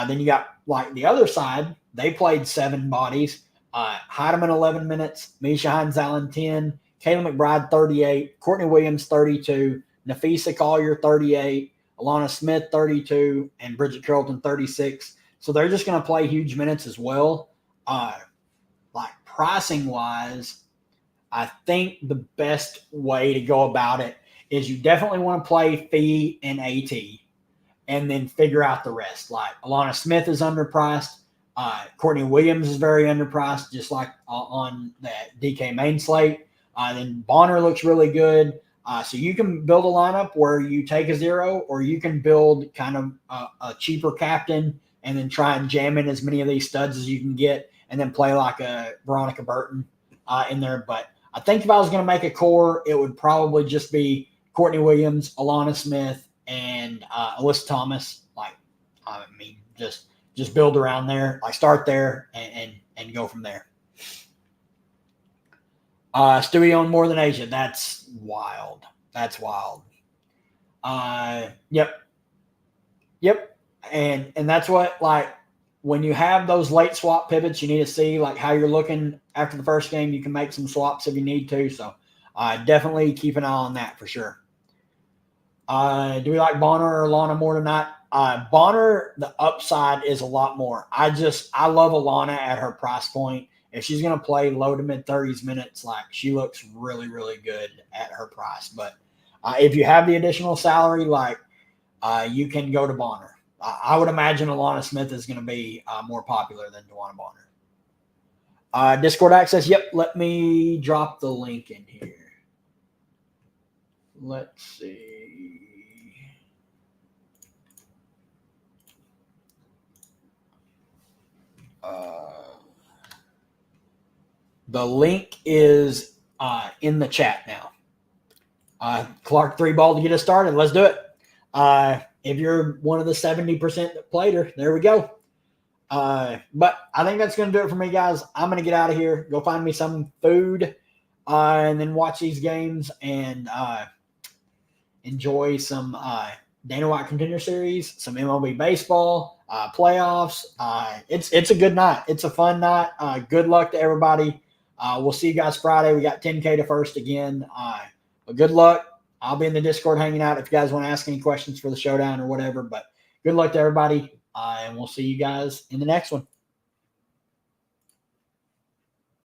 Then you got like the other side. They played 7 bodies. Heidemann 11 minutes, Misha Hines-Allen 10, Kayla McBride 38, Courtney Williams 32, Nafisa Collier 38, Alana Smith 32, and Bridget Carrollton 36. So they're just going to play huge minutes as well. Like pricing wise, I think the best way to go about it is you definitely want to play Fee and AT and then figure out the rest. Like Alana Smith is underpriced. Courtney Williams is very underpriced, just like on that DK main slate. Then Bonner looks really good. So you can build a lineup where you take a 0, or you can build kind of a cheaper captain and then try and jam in as many of these studs as you can get, and then play like a Veronica Burton in there. But I think if I was going to make a core, it would probably just be Courtney Williams, Alana Smith, and Alyssa Thomas. Like, I mean, just build around there. Like, start there and go from there. Stewie on more than Asia. That's wild. That's wild. Yep. And that's what, like, when you have those late swap pivots, you need to see like how you're looking after the first game. You can make some swaps if you need to. So definitely keep an eye on that for sure. Do we like Bonner or Alana more tonight? Bonner, the upside is a lot more. I love Alana at her price point. If she's going to play low to mid 30s minutes, like, she looks really, really good at her price. But if you have the additional salary, like, you can go to Bonner. I would imagine Alana Smith is going to be more popular than DeWanna Bonner. Discord access. Yep. Let me drop the link in here. Let's see. The link is in the chat now. Clark 3-ball to get us started. Let's do it. If you're one of the 70% that played her, there we go. But I think that's going to do it for me, guys. I'm going to get out of here, go find me some food, and then watch these games and enjoy some Dana White Contender Series, some MLB baseball, playoffs. It's a good night. It's a fun night. Good luck to everybody. We'll see you guys Friday. We got 10K to first again. But good luck. I'll be in the Discord hanging out if you guys want to ask any questions for the showdown or whatever. But good luck to everybody, and we'll see you guys in the next one.